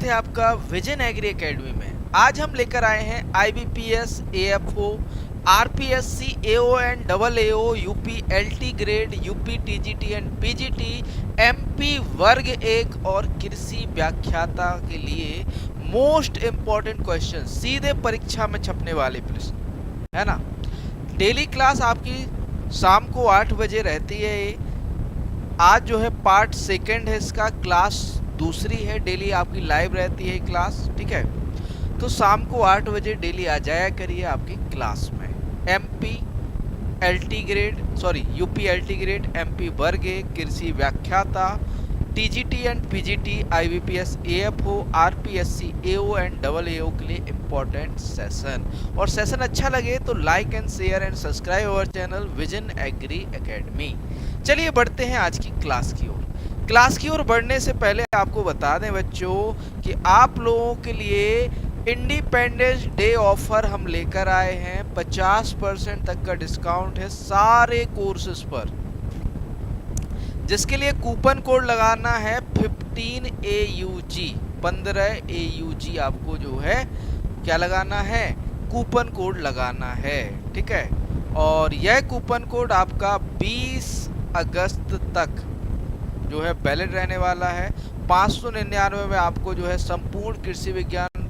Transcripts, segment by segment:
है आपका vision Agri academy में। आज हम लेकर आए हैं IBPS, AFO, RPSC, AON, AAO, UP LT grade, UP TGT and PGT, MP वर्ग 1 और कृषि व्याख्याता के लिए मोस्ट इम्पोर्टेंट क्वेश्चन, सीधे परीक्षा में छपने वाले प्रश्न, है ना। डेली क्लास आपकी शाम को 8 बजे रहती है। आज जो है पार्ट सेकंड है, इसका क्लास दूसरी है। डेली आपकी लाइव रहती है क्लास, ठीक है। तो शाम को 8 बजे डेली आ जाया करिए आपकी क्लास में। MP LT grade, sorry UP LT grade, MP वर्ग 1, कृषि व्याख्याता, TGT and PGT, IBPS, AFO, RPSC, AO and AAO के लिए इम्पोर्टेंट सेशन। और सेशन अच्छा लगे तो like and share and subscribe our channel Vision Agri Academy. चलिए बढ़ते हैं आज की क्लास की ओर। क्लास की ओर बढ़ने से पहले आपको बता दें बच्चों कि आप लोगों के लिए इंडिपेंडेंस डे ऑफर हम लेकर आए हैं। 50% तक का डिस्काउंट है सारे कोर्सेज पर, जिसके लिए कूपन कोड लगाना है 15AUG। 15 AUG आपको जो है क्या लगाना है, कूपन कोड लगाना है, ठीक है। और यह कूपन कोड आपका 20 अगस्त तक जो है वैलिड रहने वाला है। 599 में आपको जो है संपूर्ण कृषि विज्ञान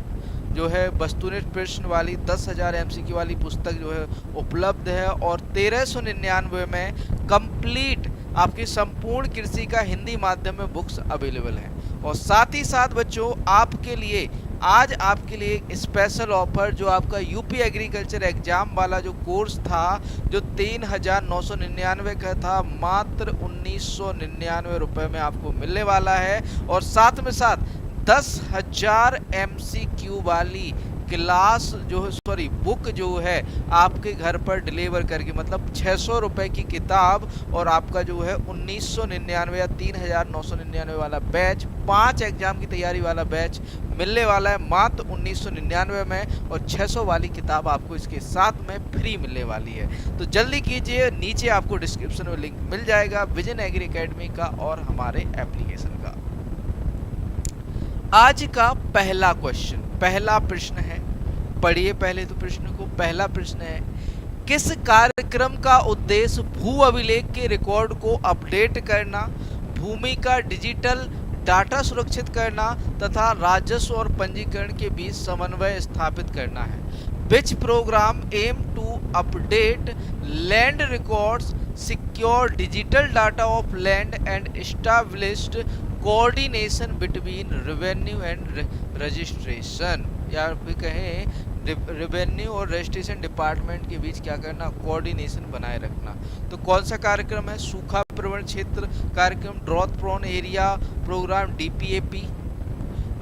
जो है वस्तुनिष्ठ प्रश्न वाली 10,000 MCQ वाली पुस्तक जो है उपलब्ध है। और 1399 में कंप्लीट आपकी संपूर्ण कृषि का हिंदी माध्यम में बुक्स अवेलेबल है। और साथ ही साथ बच्चों आपके लिए आज आपके लिए स्पेशल ऑफर, जो आपका UP एग्रीकल्चर एग्जाम वाला जो कोर्स था, जो 3,999 का था, मात्र 1,999 रुपये में आपको मिलने वाला है। और साथ में साथ 10,000 MCQ वाली क्लास जो है, सॉरी बुक जो है आपके घर पर डिलीवर करके, मतलब 600 रुपये की किताब और आपका जो है 1,999 या 3,999 वाला बैच, 5 एग्जाम की तैयारी वाला बैच मिलने वाला है मात्र 1,999 में। और 600 वाली किताब आपको इसके साथ में फ्री मिलने वाली है। तो जल्दी कीजिए, नीचे आपको डिस्क्रिप्शन में लिंक मिल जाएगा विजन एग्री एकेडमी का और हमारे एप्लीकेशन का। आज का पहला क्वेश्चन, पहला प्रश्न है, पढ़िए पहले तो प्रश्न को। पहला प्रश्न है, किस कार्यक्रम का उद्देश्य भू अभिलेख के रिकॉर्ड को अपडेट करना, भूमि का डिजिटल डाटा सुरक्षित करना तथा राजस्व और पंजीकरण के बीच समन्वय स्थापित करना है। Which programme aim to update land records, secure digital data of land and established coordination between revenue and registration, या फिर कहें रेवेन्यू और रजिस्ट्रेशन डिपार्टमेंट के बीच क्या करना, कोऑर्डिनेशन बनाए रखना। तो कौन सा कार्यक्रम है? सूखा प्रवण क्षेत्र कार्यक्रम, drought prone area programme DPAP,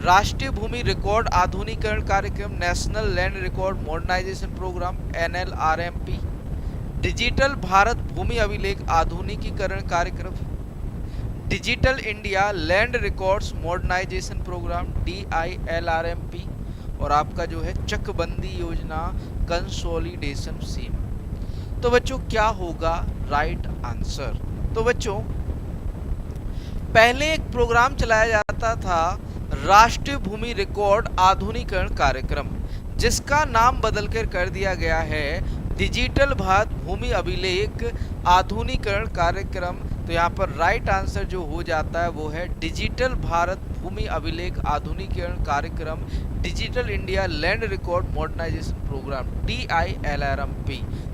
राष्ट्रीय भूमि रिकॉर्ड आधुनिकीकरण कार्यक्रम, national land record modernisation programme NLRMP, digital Bharat भूमि अभिलेख आधुनिकीकरण कार्यक्रम, digital India land records modernisation programme DILRMP, और आपका जो है चकबंदी योजना कंसोलिडेशन स्कीम। तो बच्चों क्या होगा राइट आंसर? तो बच्चों पहले एक प्रोग्राम चलाया जाता था राष्ट्रीय भूमि रिकॉर्ड आधुनिकीकरण कार्यक्रम, जिसका नाम बदलकर कर दिया गया है डिजिटल भारत भूमि अभिलेख आधुनिकीकरण कार्यक्रम। तो यहाँ पर राइट आंसर जो हो जाता है वो है डिजिटल भारत भूमि अभिलेख आधुनिकीकरण कार्यक्रम, digital India land record modernisation programme DILRMP,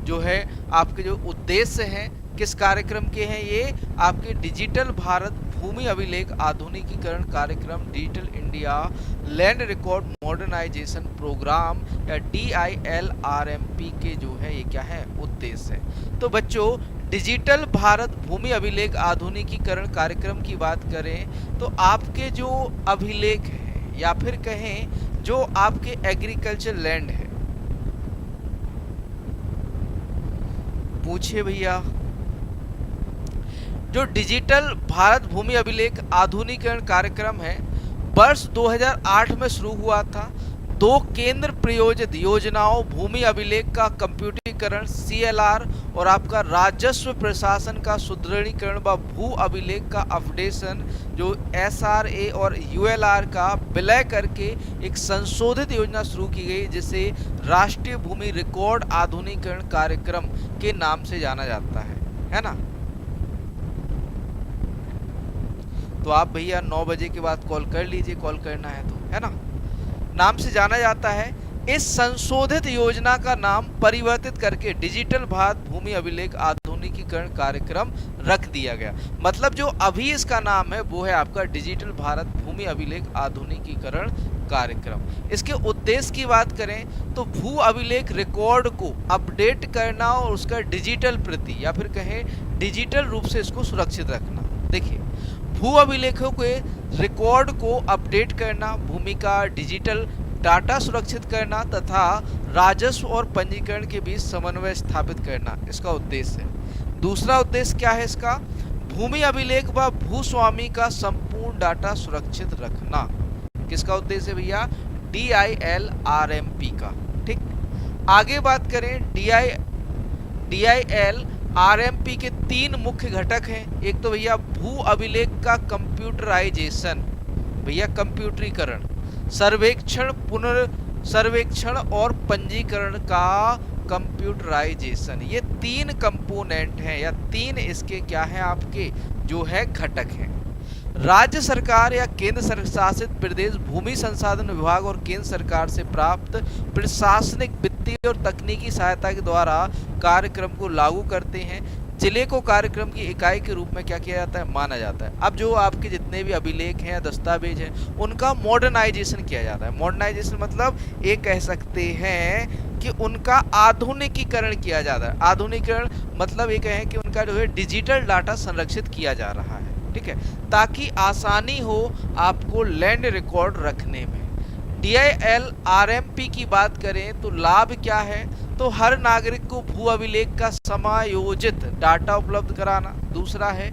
जो है आपके जो उद्देश्य हैं किस कार्यक्रम के हैं, ये आपके डिजिटल भारत भूमि अभिलेख आधुनिकीकरण कार्यक्रम, digital India land record modernisation programme या DILRMP के जो है ये क्या है उद्देश्य है। तो बच्चों डिजिटल भारत भूमि अभिलेख आधुनिकीकरण कार्यक्रम की बात करें तो आपके जो अभिलेख है या फिर कहें जो आपके एग्रीकल्चर लैंड है, पूछिए भैया, जो डिजिटल भारत भूमि अभिलेख आधुनिकीकरण कार्यक्रम है वर्ष 2008 में शुरू हुआ था। 2 केंद्र प्रायोजित योजनाओं भूमि अभिलेख का कंप्यूटरीकरण सुदृढ़ीकरण CLR और आपका राजस्व प्रशासन का सुदृढ़ीकरण व भू अभिलेख का अपडेशन जो SRA और ULR का विलय करके एक संशोधित योजना शुरू की गई जिसे राष्ट्रीय भूमि रिकॉर्ड आधुनिकीकरण कार्यक्रम के नाम से जाना जाता है ना। तो आप भैया 9 बजे के बाद कॉल कर लीजिए, कॉल करना है तो, है ना। नाम से जाना जाता है। इस संशोधित योजना का नाम परिवर्तित करके डिजिटल भारत भूमि अभिलेख आधुनिकीकरण कार्यक्रम रख दिया गया। मतलब जो अभी इसका नाम है वो है आपका डिजिटल भारत भूमि अभिलेख आधुनिकीकरण कार्यक्रम। इसके उद्देश्य की बात करें तो भू अभिलेख रिकॉर्ड को अपडेट करना और उसका डिजिटल प्रति या फिर कहें डिजिटल रूप से इसको सुरक्षित रखना। देखिए, भू अभिलेखों के रिकॉर्ड को अपडेट करना, भूमि का डिजिटल डाटा सुरक्षित करना तथा राजस्व और पंजीकरण के बीच समन्वय स्थापित करना इसका उद्देश्य है। दूसरा उद्देश्य क्या है इसका? भूमि अभिलेख व भूस्वामी का संपूर्ण डाटा सुरक्षित रखना। किसका उद्देश्य है भैया? DIL-RMP का। ठीक, आगे बात करें DIL-RMP के 3 मुख्य घटक हैं। एक तो भैया भू अभिलेख का कंप्यूटराइजेशन, भैया कंप्यूटरीकरण, सर्वेक्षण, पुनर्सर्वेक्षण और पंजीकरण का कंप्यूटराइजेशन। ये 3 कंपोनेंट हैं या 3 इसके क्या हैं आपके जो है घटक हैं। राज्य सरकार या केंद्र शासित प्रदेश भूमि संसाधन विभाग और केंद्र सरकार से प्राप्त प्रशासनिक, वित्तीय और तकनीकी सहायता के द्वारा कार्यक्रम को लागू करते हैं। जिले को कार्यक्रम की इकाई के रूप में क्या किया जाता है? माना जाता है। अब जो आपके जितने भी अभिलेख हैं, दस्तावेज हैं, उनका मॉडर्नाइजेशन किया जाता है। मॉडर्नाइजेशन मतलब ये कह सकते हैं कि उनका आधुनिकीकरण किया जाता है। आधुनिकीकरण मतलब ये कहें कि उनका जो है डिजिटल डाटा संरक्षित किया जा रहा है। ठीक है, ताकि आसानी हो आपको लैंड रिकॉर्ड रखने में। DIL-RMP की बात करें तो लाभ क्या है? तो हर नागरिक को भू अभिलेख का समायोजित डाटा उपलब्ध कराना। दूसरा है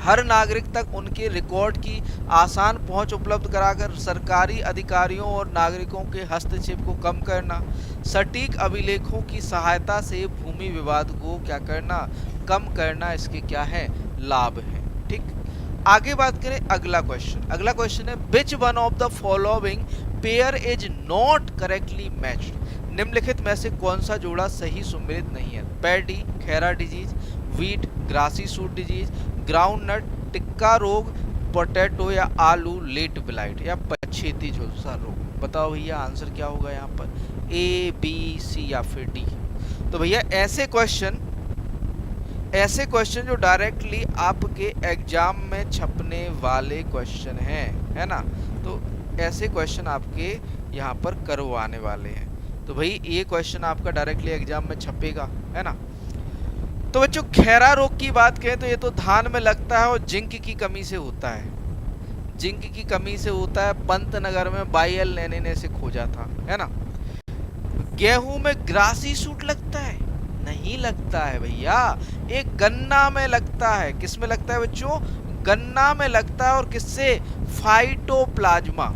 हर नागरिक तक उनके रिकॉर्ड की आसान पहुंच उपलब्ध कराकर सरकारी अधिकारियों और नागरिकों के हस्तक्षेप को कम करना। सटीक अभिलेखों की सहायता से भूमि विवाद को क्या करना? कम करना। इसके क्या है? लाभ है। ठीक, आगे बात करें अगला क्वेश्चन है which one of the following pair is not correctly matched. निम्नलिखित में से कौन सा जोड़ा सही सुमेलित नहीं है? Paddy, khaira disease, wheat, grassy shoot disease, groundnut, tikka रोग, पोटैटो या आलू लेट ब्लाइट या पछेती झुलसा रोग। बताओ भैया आंसर क्या होगा यहाँ पर? A, B, C या फिर D। तो भैया ऐसे क्वेश्चन जो डायरेक्टली आपके एग्जाम में छपने वाले क्वेश्चन हैं, है ना, तो ऐसे क्वेश्चन आपके यहाँ पर करवाने वाले हैं। तो भाई ये क्वेश्चन आपका डायरेक्टली एग्जाम में छपेगा, है ना। तो बच्चों खैरा रोग की बात करें तो ये तो धान में लगता है और जिंक की कमी से होता है। जिंक की कमी से होता है। पंतनगर में बाइयल लेने ने से खोजा था, है ना। गेहूं में ग्रासी सूट लगता है? नहीं लगता है भैया, एक गन्ना में लगता है। किस में लगता है बच्चों? गन्ना में लगता है। और किससे? फाइटोप्लाज्मा।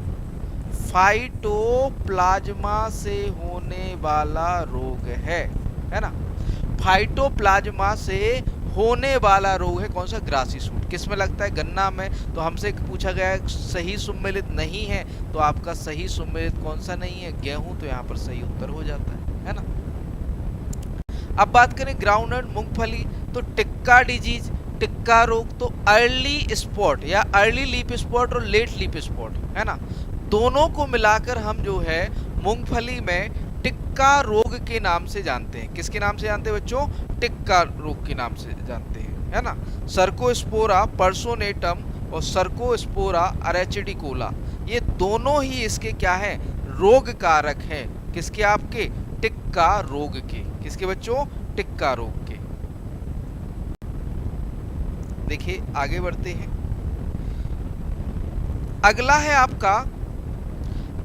फाइटोप्लाज्मा से होने वाला रोग है ना। फाइटोप्लाज्मा से होने वाला रोग है कौन सा? Grassy shoot. किस में लगता है? गन्ना में। तो हमसे पूछा गया है सही सुमेलित नहीं है, तो आपका सही सुमेलित कौन सा नहीं है? गेहूं। तो यहाँ पर सही उत्तर हो जाता है ना। अब बात करें ग्राउंडनट, मूंगफली, तो टिक्का डिजीज, टिक्का रोग, तो अर्ली स्पॉट या अर्ली लीफ स्पॉट और लेट लीफ स्पॉट, है ना। दोनों को मिलाकर हम जो है मूंगफली में टिक्का रोग के नाम से जानते हैं। किसके नाम से जानते हैं बच्चों? टिक्का रोग के नाम से जानते हैं, है ना। सर्कोस्पोरा पर्सोनेटम और सर्कोस्पोरा अरेचिडिकोला, ये दोनों ही इसके क्या है? रोग कारक हैं। किसके? आपके टिक्का रोग के। किसके बच्चों? टिक्का रोग के। देखिए आगे बढ़ते हैं। अगला है आपका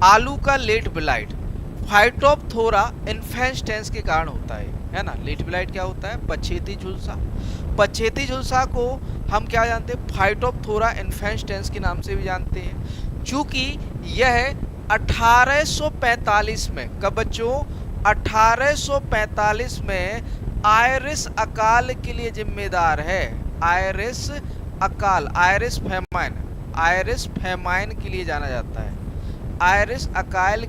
आलू का लेट ब्लाइट। फाइटोप्थोरा इन्फेस्टेंस के कारण होता है ना। लेट ब्लाइट क्या होता है? पछेती झुलसा। पछेती झुलसा को हम क्या जानते हैं? फाइटोप्थोरा इन्फेस्टेंस के नाम से भी जानते हैं। चूंकि यह 1845 में, कब बच्चों? 1845 में आयरिश अकाल के लिए जिम्मेदार है। आयरिश अकाल, आयरिश फेमाइन के लिए जाना जाता है। आयरिश अकाल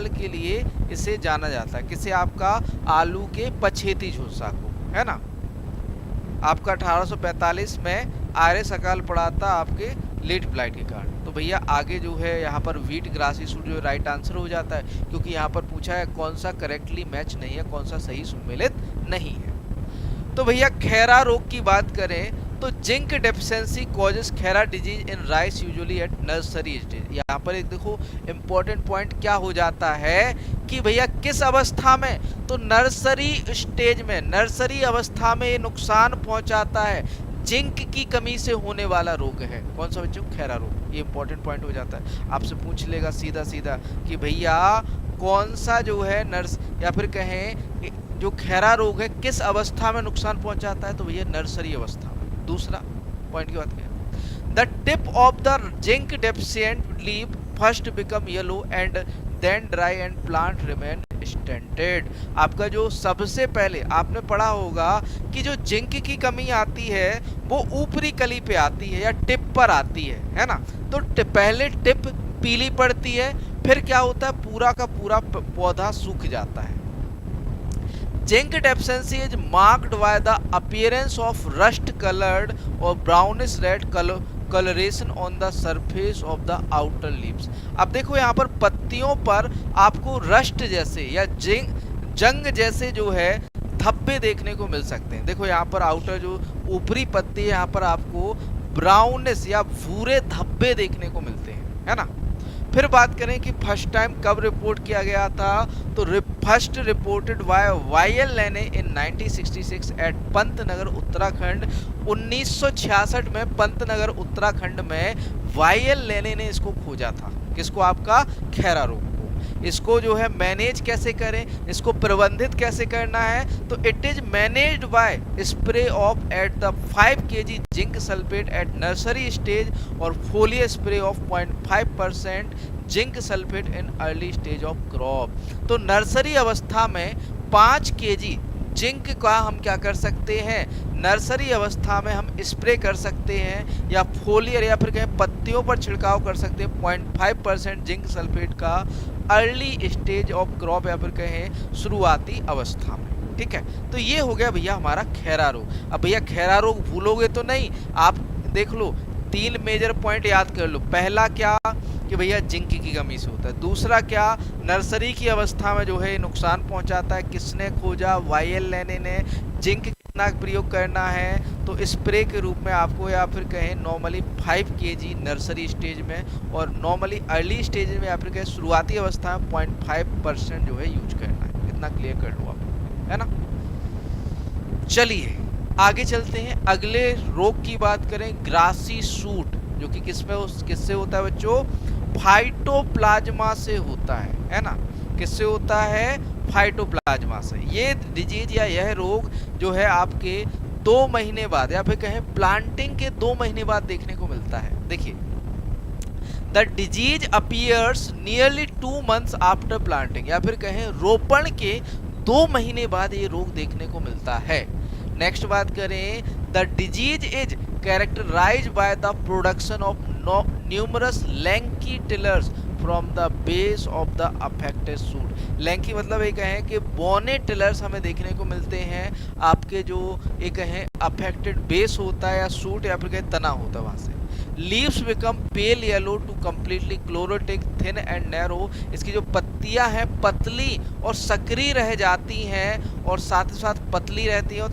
के लिए इसे जाना जाता है। किसे? आपका आलू के पछेती झुलसा को, है ना। आपका 1845 में आयरिश अकाल पड़ा था आपके लेट ब्लाइट के कारण। तो भैया आगे जो है यहाँ पर व्हीट ग्रासी सूट जो राइट आंसर हो जाता है, क्योंकि यहाँ पर पूछा है कौन सा करेक्टली मैच नहीं है, कौन सा सही सुमेलित नहीं है। तो भैया खैरा रोग की बात करें तो zinc deficiency causes khaira disease in rice usually at nursery stage. यहाँ पर एक देखो इंपॉर्टेंट पॉइंट क्या हो जाता है कि भैया किस अवस्था में, तो नर्सरी स्टेज में, नर्सरी अवस्था में ये नुकसान पहुंचाता है। जिंक की कमी से होने वाला रोग है कौन सा बच्चों? खैरा रोग। ये इंपॉर्टेंट पॉइंट हो जाता है, आपसे पूछ लेगा सीधा सीधा कि भैया कौन सा जो है नर्स या फिर कहें जो खैरा रोग है किस अवस्था में नुकसान पहुंचाता है, तो भैया नर्सरी अवस्था में। दूसरा पॉइंट की बात करें, the tip of the zinc deficient leaf first become yellow and then dry and plant remain stunted. आपका जो सबसे पहले आपने पढ़ा होगा कि जो जिंक की कमी आती है वो ऊपरी कली पे आती है या टिप पर आती है ना। तो पहले टिप पीली पड़ती है, फिर क्या होता है पूरा का पूरा पौधा सूख जाता है। Zinc deficiency is marked by the appearance of rust colored or brownish red coloration on the surface of the outer leaves। अब देखो यहाँ पर पत्तियों पर आपको रस्ट जैसे या जंग जैसे जो है धब्बे देखने को मिल सकते हैं। देखो यहाँ पर आउटर जो ऊपरी पत्ती है यहाँ पर आपको ब्राउनिश या भूरे धब्बे देखने को मिलते हैं, है ना। फिर बात करें कि फर्स्ट टाइम कब रिपोर्ट किया गया था, तो फर्स्ट रिपोर्टेड बाय वाई.एल. लेने इन 1966 एट पंतनगर उत्तराखंड। 1966 में पंतनगर उत्तराखंड में वाई.एल. लेने ने इसको खोजा था। किसको? आपका खैरा रोग को। इसको जो है मैनेज कैसे करें, इसको प्रबंधित कैसे करना है, तो it is managed by spray of at the 5 kg zinc sulphate at nursery stage और foliar spray of 0.5% zinc sulphate in early stage of crop. तो नर्सरी अवस्था में 5 kg जिंक का हम क्या कर सकते हैं, नर्सरी अवस्था में हम स्प्रे कर सकते हैं या फोलियर या फिर कहें पत्तियों पर छिड़काव कर सकते हैं 0.5% जिंक सल्फेट का अर्ली स्टेज ऑफ क्रॉप या फिर कहें शुरुआती अवस्था में। ठीक है, तो ये हो गया भैया हमारा खैरा रोग। अब भैया खैरा रोग भूलोगे तो नहीं, आप देख लो 3 मेजर पॉइंट याद कर लो। पहला क्या कि भैया जिंक की कमी से होता है। दूसरा क्या, नर्सरी की अवस्था में जो है नुकसान पहुंचाता है। किसने खोजा? वाई.एल. लेने ने। जिंक कितना प्रयोग करना है, तो स्प्रे के रूप में आपको या फिर कहें नॉर्मली 5 kg नर्सरी स्टेज में और नॉर्मली अर्ली स्टेज में या फिर कहें शुरुआती अवस्था में 0.5% जो है यूज करना है। इतना क्लियर कर लो आप, है ना। चलिए आगे चलते हैं, अगले रोग की बात करें, ग्रासी सूट, जो कि किससे होता है बच्चों? फाइटोप्लाज्मा से होता है ना। किससे होता है? फाइटोप्लाज्मा से। ये डिजीज या यह रोग जो है आपके 2 महीने बाद या फिर कहें प्लांटिंग के 2 महीने बाद देखने को मिलता है। देखिए, the disease appears nearly 2 months after planting, या फिर कहें रोपण के 2 महीने बाद ये रोग देखने को मिलता है। नेक्स्ट बात करें, the disease is characterised by the production of numerous lanky tillers from the base of the affected shoot. Lanky मतलब ये कहें कि बोने टिलर्स हमें देखने को मिलते हैं आपके जो ये कहें अफेक्टेड बेस होता है या सूट या फिर कहें तना होता है वहाँ से। Leaves become pale yellow to completely chlorotic thin and narrow. इसकी जो पत्तियां हैं पतली और सक्रिय रह जाती हैं और साथ ही साथ पतली रहती हैं और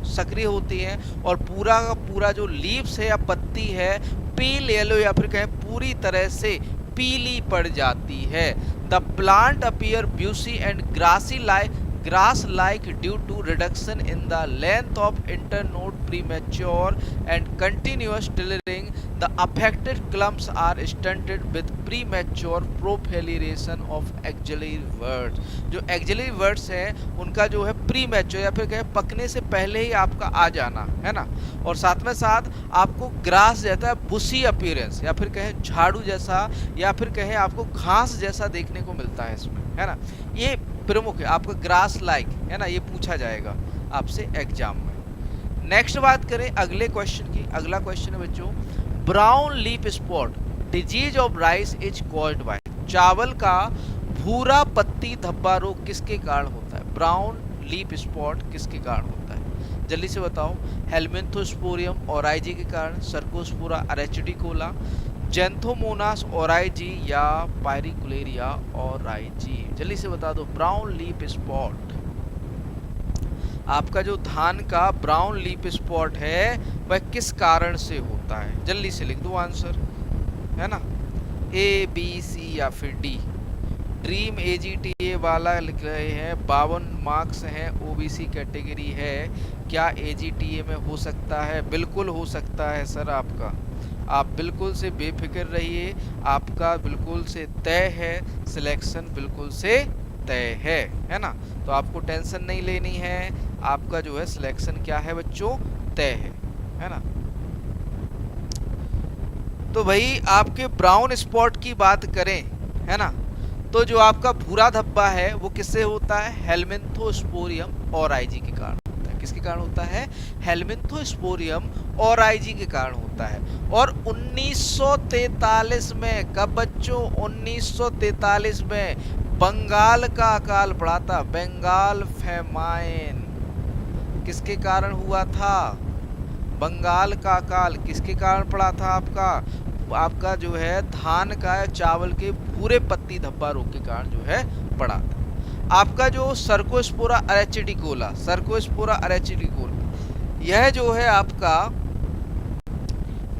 सक्रिय होती हैं और पूरा का पूरा जो लीव्स है या पत्ती है पेल येलो या फिर कहें पूरी तरह से पीली पड़ जाती है। The plant appear bushy and grass like due to reduction in the length of internode premature and continuous tillering. The affected clumps are stunted with premature proliferation of axillary words। जो axillary words हैं उनका जो है premature या फिर कहें पकने से पहले ही आपका आ जाना, है ना। और साथ में साथ आपको ग्रास जैसा बुशी अपीयरेंस या फिर कहें झाड़ू जैसा या फिर कहें आपको घास जैसा देखने को मिलता है इसमें, है ना। ये प्रमुख है आपका, ग्रास लाइक है ना, ये पूछा जाएगा आपसे एग्जाम में। नेक्स्ट बात करें अगले क्वेश्चन की। अगला क्वेश्चन है बच्चों, brown leaf spot disease of rice is caused by. चावल का भूरा पत्ती धब्बा रोग किसके कारण होता है? ब्राउन लीफ स्पॉट किसके कारण होता है? जल्दी से बताओ। हेलमिंथोस्पोरियम ओराइजी के कारण, सर्कोस्पोरा अरेचिडिकोला, जेंथोमोनास ओराइजी या पायरिकुलेरिया ओराइजी? जल्दी से बता दो। ब्राउन लीफ स्पॉट, आपका जो धान का ब्राउन लीफ स्पॉट है वह किस कारण से होता है? जल्दी से लिख दो आंसर, है ना, ए बी सी या फिर डी। ड्रीम एजीटीए वाला लिख रहे हैं, 52 मार्क्स हैं, ओबीसी कैटेगरी है, क्या एजीटीए में हो सकता है? बिल्कुल हो सकता है सर आपका, आप बिल्कुल से बेफिक्र रहिए, आपका बिल्कुल से तय है, सिलेक्शन बिल्कुल से तय है ना। तो आपको टेंशन नहीं लेनी है, आपका जो है सिलेक्शन क्या है बच्चों, तय है ना। तो भाई आपके ब्राउन स्पॉट की बात करें, है ना, तो जो आपका भूरा धब्बा है वो किससे होता है? हेलमिंथोस्पोरियम ओराइजी के कारण होता है। किसके कारण होता है? हेलमिंथोस्पोरियम ओराइजी के कारण होता है। और 1943 में, कब बच्चों? 1943 में बंगाल का अकाल पड़ा था, बंगाल फेमाइन किसके कारण हुआ था? बंगाल का अकाल किसके कारण पड़ा था? आपका जो है धान का चावल के भूरे पत्ती धब्बा रोग के कारण जो है पड़ा था। आपका जो सर्कोस्पोरा अरेचिडिकोला, सर्कोस्पोरा अरेचिडिकोला, यह जो है आपका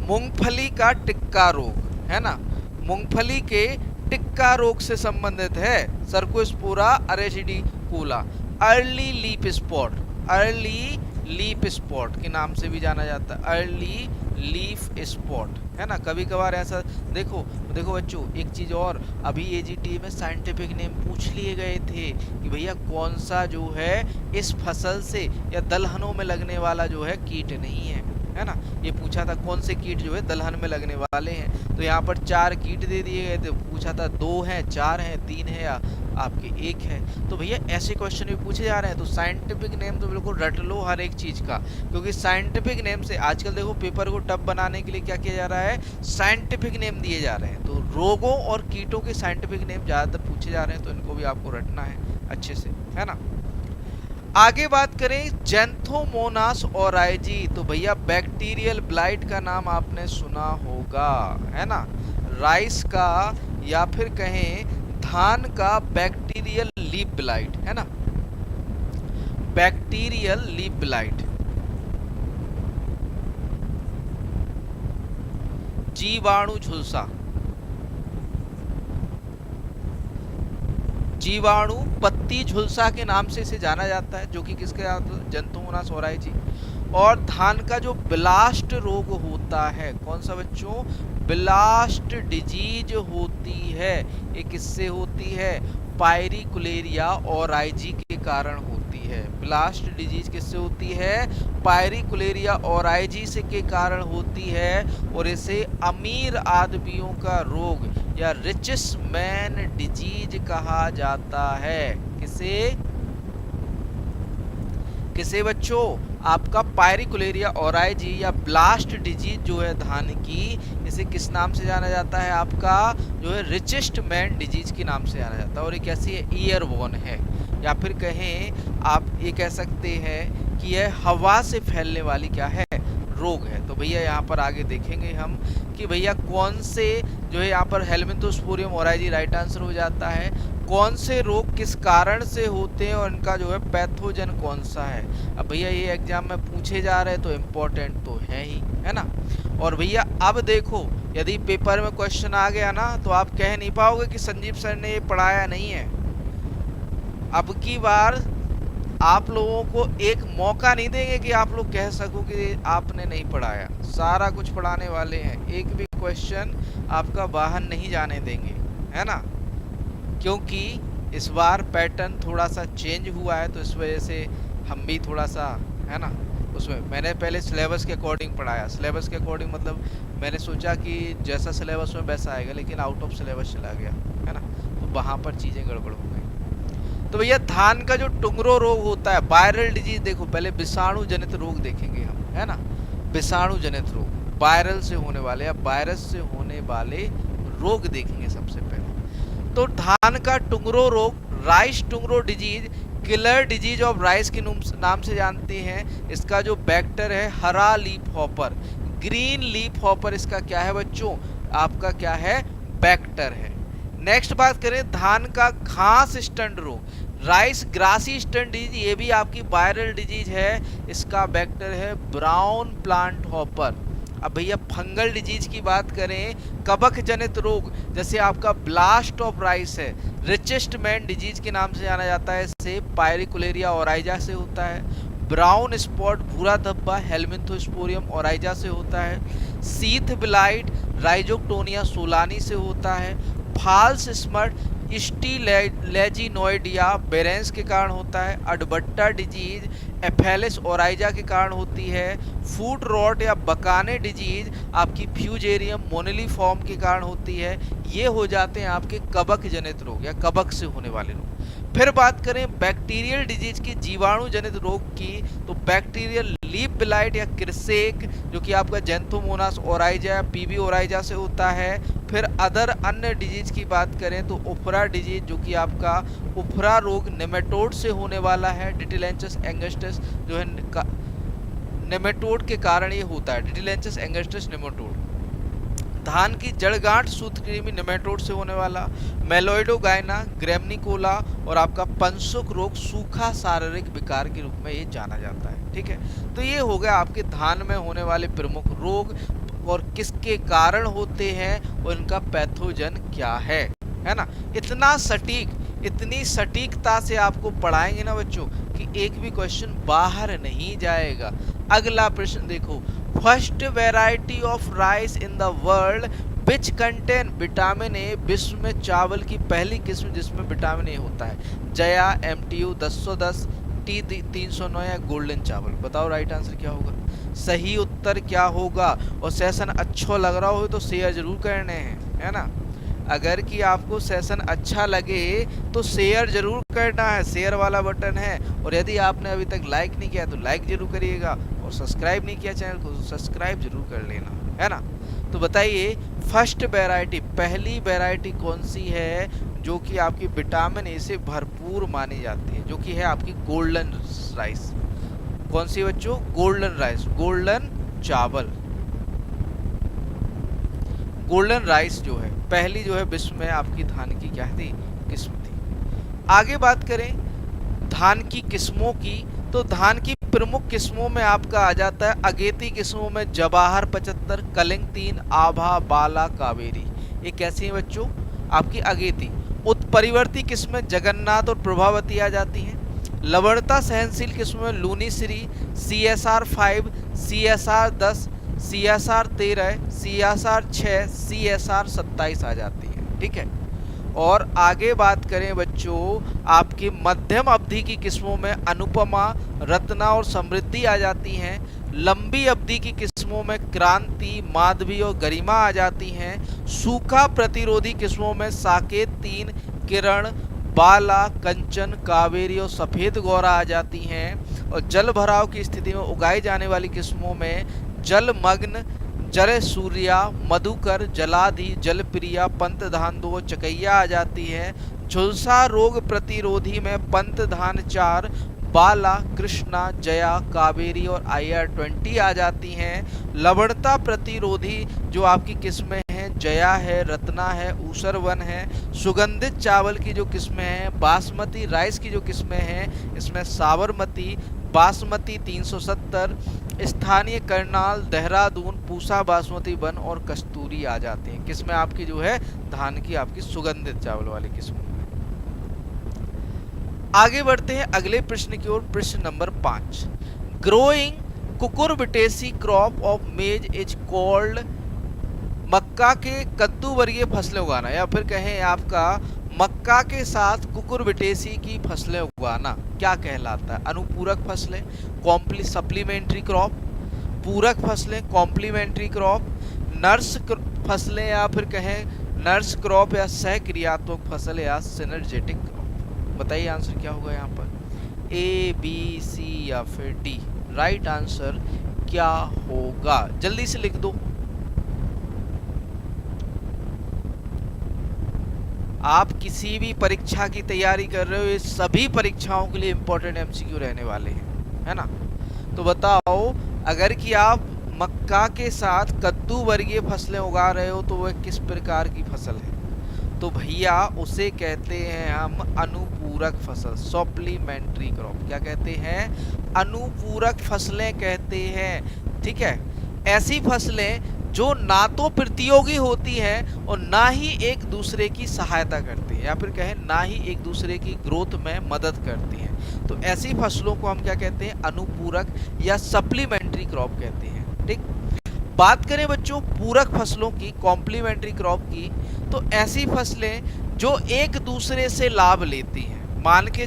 मूंगफली का टिक्का रोग, है ना, मूंगफली के टिक्का रोग से संबंधित है Cercospora arachidicola. Early leaf spot, early leaf spot के नाम से भी जाना जाता है, अर्ली लीफ स्पॉट, है ना। कभी कभार ऐसा देखो बच्चों, एक चीज और, अभी एजीटी में साइंटिफिक नेम पूछ लिए गए थे कि भैया कौन सा जो है इस फसल से या दलहनों में लगने वाला जो है कीट नहीं है ना, ये पूछा था कौन से कीट जो है दलहन में लगने वाले हैं। तो यहाँ पर 4 कीट दे दिए गए थे, पूछा था 2 हैं, 4 हैं, 3 है या आपके 1 है। तो भैया ऐसे क्वेश्चन भी पूछे जा रहे हैं, तो साइंटिफिक नेम तो बिल्कुल रट लो हर एक चीज का, क्योंकि साइंटिफिक नेम से आजकल देखो पेपर को टफ बनाने के लिए क्या किया जा रहा है, साइंटिफिक नेम दिए जा रहे हैं। तो रोगों और कीटों के साइंटिफिक नेम ज्यादातर पूछे जा रहे हैं, तो इनको भी आपको रटना है अच्छे से, है ना। आगे बात करें जेंथोमोनास ओराइजी, तो भैया बैक्टीरियल ब्लाइट का नाम आपने सुना होगा, है ना, राइस का या फिर कहें धान का बैक्टीरियल लीफ ब्लाइट, है ना, बैक्टीरियल लीफ ब्लाइट। जीवाणु झुलसा, जीवाणु पत्ती झुलसा के नाम से इसे जाना जाता है, जो कि किसके जेंथोमोनास ओराइजी। और धान का जो ब्लास्ट रोग होता है, कौन सा बच्चों? ब्लास्ट डिजीज होती है, ये किससे होती है? पायरिकुलेरिया ओराइजी के कारण होती है। ब्लास्ट डिजीज किससे होती है? पायरिकुलेरिया ओराइजी से के कारण होती है, और इसे अमीर आदमियों का रोग या रिचेस्ट मैन डिजीज कहा जाता है। किसे बच्चों? आपका पायरिकुलेरिया ओराइजी या ब्लास्ट डिजीज जो है धान की, इसे किस नाम से जाना जाता है? आपका जो है रिचेस्ट मैन डिजीज के नाम से जाना जाता है, और ये कैसी है? ईयरबोर्न है, या फिर कहें आप ये कह सकते हैं कि यह हवा से फैलने वाली क्या है? रोग है। तो भैया यहाँ पर आगे देखेंगे हम कि भैया कौन से जो है यहाँ पर हेलमिंथोस्पोरियम ओराइजी राइट आंसर हो जाता है। कौन से रोग किस कारण से होते हैं और इनका जो है पैथोजन कौन सा है। अब भैया ये एग्जाम में पूछे जा रहे हैं तो इम्पोर्टेंट तो है ही, है ना। और भैया अब देखो, यदि पेपर में क्वेश्चन आ गया ना तो आप कह नहीं पाओगे कि संजीव सर ने ये पढ़ाया नहीं है। अब की बार आप लोगों को एक मौका नहीं देंगे कि आप लोग कह सको कि आपने नहीं पढ़ाया। सारा कुछ पढ़ाने वाले हैं, एक भी क्वेश्चन आपका बाहर नहीं जाने देंगे, है ना। क्योंकि इस बार पैटर्न थोड़ा सा चेंज हुआ है, तो इस वजह से हम भी थोड़ा सा, है ना, उसमें मैंने पहले सिलेबस के अकॉर्डिंग पढ़ाया। सिलेबस के अकॉर्डिंग मतलब मैंने सोचा कि जैसा सिलेबस में वैसा आएगा, लेकिन आउट ऑफ सिलेबस चला गया, है ना, तो वहाँ पर चीज़ें गड़बड़ हो गई। तो भैया धान का जो टुंगरो रोग होता है, वायरल डिजीज, देखो पहले विषाणु जनित रोग देखेंगे हम, है ना, विषाणु जनित रोग, वायरल से होने वाले या वायरस से होने वाले रोग देखेंगे सबसे पहले। तो धान का टुंगरो रोग, rice tungro disease, killer disease of rice के नाम से जानते हैं। इसका जो वेक्टर है हरा leaf hopper, green leaf hopper, इसका क्या है बच्चों, आपका क्या है, वेक्टर है। नेक्स्ट बात करें धान का घास स्टंड रोग, राइस ग्रासी स्टंड डिजीज, ये भी आपकी वायरल डिजीज है, इसका वेक्टर है ब्राउन प्लांट हॉपर। अब भैया फंगल डिजीज की बात करें, कवक जनित रोग, जैसे आपका ब्लास्ट ऑफ राइस है, रिचेस्ट मैन डिजीज के नाम से जाना जाता है, इससे पायरिकुलेरिया ओराइजा से होता है। ब्राउन स्पॉट भूरा धब्बा हेलमिंथोस्पोरियम ओराइजा से होता है। सीथ ब्लाइट राइजोक्टोनिया सोलानी से होता है। फाल्स स्मट स्टीलेजिनोइडिया बेरेंस के कारण होता है। अडबट्टा डिजीज एफेलिस ओराइजा के कारण होती है। फूट रॉट या बकाने डिजीज आपकी फ्यूजेरियम मोनेलिफॉर्म के कारण होती है। ये हो जाते हैं आपके कवक जनित रोग या कवक से होने वाले रोग। फिर बात करें बैक्टीरियल डिजीज की, जीवाणु जनित रोग की, तो बैक्टीरियल लीफ ब्लाइट या क्रिसेक जो कि आपका जेंथोमोनास ओराइजा या पीबी ओराइजा से होता है। फिर अदर अन्य डिजीज की बात करें तो उफरा डिजीज जो कि आपका उफरा रोग नेमेटोड से होने वाला है। डिटिलेंचस एंगस्टस जो है नेमेटोड के कारण ये होता है, डिटिलेंचस एंगस्टस नेमेटोड। धान की जड़गांठ सूत्रकृमि नेमेटोड से होने वाला। मेलोइडोगाइना, ग्रेमनिकोला और आपका पंसुक रोग सूखा शारीरिक विकार के रूप में ये जाना जाता है। ठीक है, तो ये हो गया आपके धान में होने वाले प्रमुख रोग और किसके कारण होते हैं और इनका पैथोजन क्या है ना। इतना सटीक, इतनी सटीकता से आपको पढ़ाएंगे ना बच्चों कि एक भी क्वेश्चन बाहर नहीं जाएगा। अगला प्रश्न देखो, first variety of rice in the world which contain vitamin A, विश्व में चावल की पहली किस्म जिसमें विटामिन ए होता है। जया, MTU 1010, T309 या गोल्डन चावल। बताओ राइट आंसर क्या होगा, सही उत्तर क्या होगा। और सेशन अच्छा लग रहा हो तो शेयर जरूर करने हैं, है ना। अगर कि आपको सेशन अच्छा लगे तो शेयर जरूर करना है, शेयर वाला बटन है। और यदि आपने अभी तक लाइक नहीं किया तो लाइक जरूर करिएगा, और सब्सक्राइब नहीं किया चैनल को तो सब्सक्राइब जरूर कर लेना, है ना। तो बताइए फर्स्ट वैरायटी, पहली वैरायटी कौन सी है जो कि आपकी विटामिन ए से भरपूर मानी जाती है, जो कि है आपकी गोल्डन राइस। कौन सी बच्चों, गोल्डन राइस, गोल्डन चावल, गोल्डन राइस जो है पहली जो है विश्व में आपकी धान की क्या थी, किस्म थी। आगे बात करें धान की किस्मों की, तो धान की प्रमुख किस्मों में आपका आ जाता है अगेती किस्मों में जवाहर 75, कलिंग 3, आभा, बाला, कावेरी। ये कैसी है बच्चों, आपकी अगेती। उत्परिवर्ती किस्में जगन्नाथ और प्रभावती आ जाती हैं। लवणता सहनशील किस्मों में लूनीश्री, CSR 5, CSR 10, CSR 13, CSR 6, CSR 27 आ जाती है। ठीक है, और आगे बात करें बच्चों आपकी मध्यम अवधि की किस्मों में अनुपमा, रत्ना और समृद्धि आ जाती हैं। लंबी अवधि की किस्मों में क्रांति, माधवी और गरिमा आ जाती हैं। सूखा प्रतिरोधी किस्मों में साकेत 3, किरण, बाला, कंचन, कावेरी और सफेद गौरा आ जाती हैं। और जल भराव की स्थिति में उगाई जाने वाली किस्मों में जलमग्न, जल सूर्या, मधुकर, जलाधि, जलप्रिया, पंत धान 2, चकैया आ जाती है। झुलसा रोग प्रतिरोधी में पंत धान 4, बाला, कृष्णा, जया, कावेरी और IR20 आ जाती हैं। लवणता प्रतिरोधी जो आपकी किस्में हैं जया है, रत्ना है, ऊसर 1 है। सुगंधित चावल की जो किस्में हैं, बासमती राइस की जो किस्में हैं इसमें साबरमती, बासमती 370, स्थानीय करनाल, देहरादून, पूसा बासमती 1 और कस्तूरी आ जाती हैं। किस्में आपकी जो है धान की आपकी सुगंधित चावल वाली किस्में। आगे बढ़ते हैं अगले प्रश्न की ओर, प्रश्न number 5। Growing cucurbitaceae crop of maize is called, मक्का के कद्दू वर्गीय फसलें उगाना, या फिर कहें आपका मक्का के साथ कुकुरबिटेसी की फसलें उगाना क्या कहलाता है। अनुपूरक फसलें, सप्लीमेंट्री क्रॉप, पूरक फसलें, कॉम्प्लीमेंट्री क्रॉप, नर्स फसलें, या फिर कहें नर्स क्रॉप, या सहक्रियात्मक फसल, या सिनर्जेटिक क्रॉप। बताइए आंसर क्या होगा यहाँ पर, ए बी सी या फिर डी। राइट आंसर क्या होगा, जल्दी से लिख दो। आप किसी भी परीक्षा की तैयारी कर रहे हो, ये सभी परीक्षाओं के लिए इंपॉर्टेंट एमसीक्यू रहने वाले हैं, है ना। तो बताओ, अगर कि आप मक्का के साथ कद्दू वर्गीय फसलें उगा रहे हो तो वह किस प्रकार की फसल है? तो भैया उसे कहते हैं हम अनुपूरक फसल, सप्लीमेंट्री क्रॉप। क्या कहते हैं? अनुपूरक फसलें कहते हैं। ठीक है, ऐसी फसलें जो ना तो प्रतियोगी होती हैं और ना ही एक दूसरे की सहायता करती हैं, या फिर कहें ना ही एक दूसरे की ग्रोथ में मदद करती हैं। तो ऐसी फसलों को हम क्या कहते हैं? अनुपूरक या सप्लीमेंट्री क्रॉप कहते हैं। ठीक, बात करें बच्चों पूरक फसलों की, कॉम्प्लीमेंट्री क्रॉप की, तो ऐसी फसलें जो एक दूसरे से लाभ लेती हैं। मान के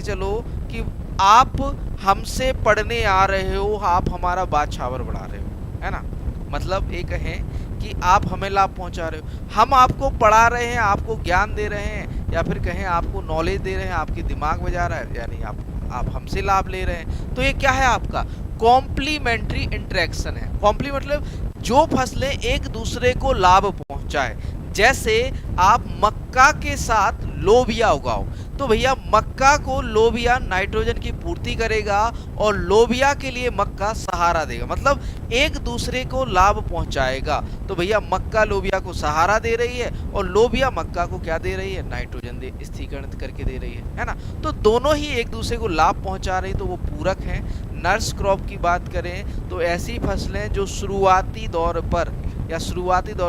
चलो कि आप हमसे पढ़ने आ रहे हो, आप हमारा बाछावर बढ़ा रहे हो, है ना। मतलब एक है कि आप हमें लाभ पहुंचा रहे हो, हम आपको पढ़ा रहे हैं, आपको ज्ञान दे रहे हैं, या फिर कहें आपको नॉलेज दे रहे हैं, आपके दिमाग में जा रहा है, यानी आप हमसे लाभ ले रहे हैं। तो ये क्या है? आपका कॉम्प्लीमेंट्री इंटरेक्शन है। कॉम्प्ली मतलब जो फसलें एक दूसरे को लाभ पहुंचाए। जैसे आप मक्का के साथ लोबिया उगाओ, तो भैया मक्का को लोबिया नाइट्रोजन की पूर्ति करेगा और लोबिया के लिए मक्का सहारा देगा, मतलब एक दूसरे को लाभ पहुंचाएगा। तो भैया मक्का लोबिया को सहारा दे रही है और लोबिया मक्का को क्या दे रही है? नाइट्रोजन स्थिरीकरण करके दे रही है ना। तो दोनों ही एक दूसरे को लाभ पहुंचा रही, तो वो पूरक हैं। नर्स क्रॉप की बात करें तो ऐसी फसलें जो शुरुआती दौर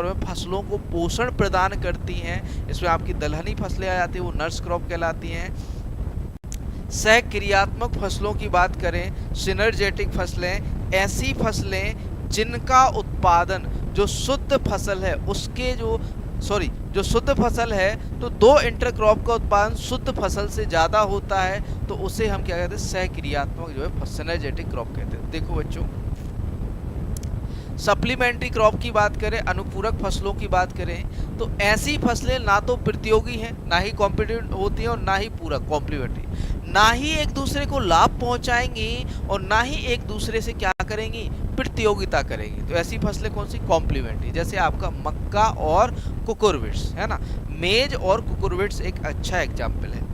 में फसलों को पोषण प्रदान करती हैं, इसमें आपकी दलहनी फसलें आ जाती हैं, वो नर्स क्रॉप कहलाती हैं। सहक्रियात्मक फसलों की बात करें, सिनर्जेटिक फसलें, ऐसी फसलें जिनका उत्पादन जो शुद्ध फसल है जो शुद्ध फसल है, तो दो इंटरक्रॉप का उत्पादन शुद्ध फसल से ज़्यादा होता है, तो उसे हम क्या कहते हैं? सहक्रियात्मक जो है सिनर्जेटिक क्रॉप कहते हैं। देखो बच्चों, सप्लीमेंट्री क्रॉप की बात करें, अनुपूरक फसलों की बात करें, तो ऐसी फसलें ना तो प्रतियोगी हैं, ना ही कॉम्पिटिटिव होती हैं, और ना ही पूरक कॉम्प्लीमेंट्री, ना ही एक दूसरे को लाभ पहुंचाएंगी और ना ही एक दूसरे से क्या करेंगी? प्रतियोगिता करेंगी। तो ऐसी फसलें कौन सी? कॉम्प्लीमेंट्री। जैसे आपका मक्का और कुकुरबिट्स, है ना। मेज और कुकुरबिट्स एक अच्छा एग्जाम्पल है।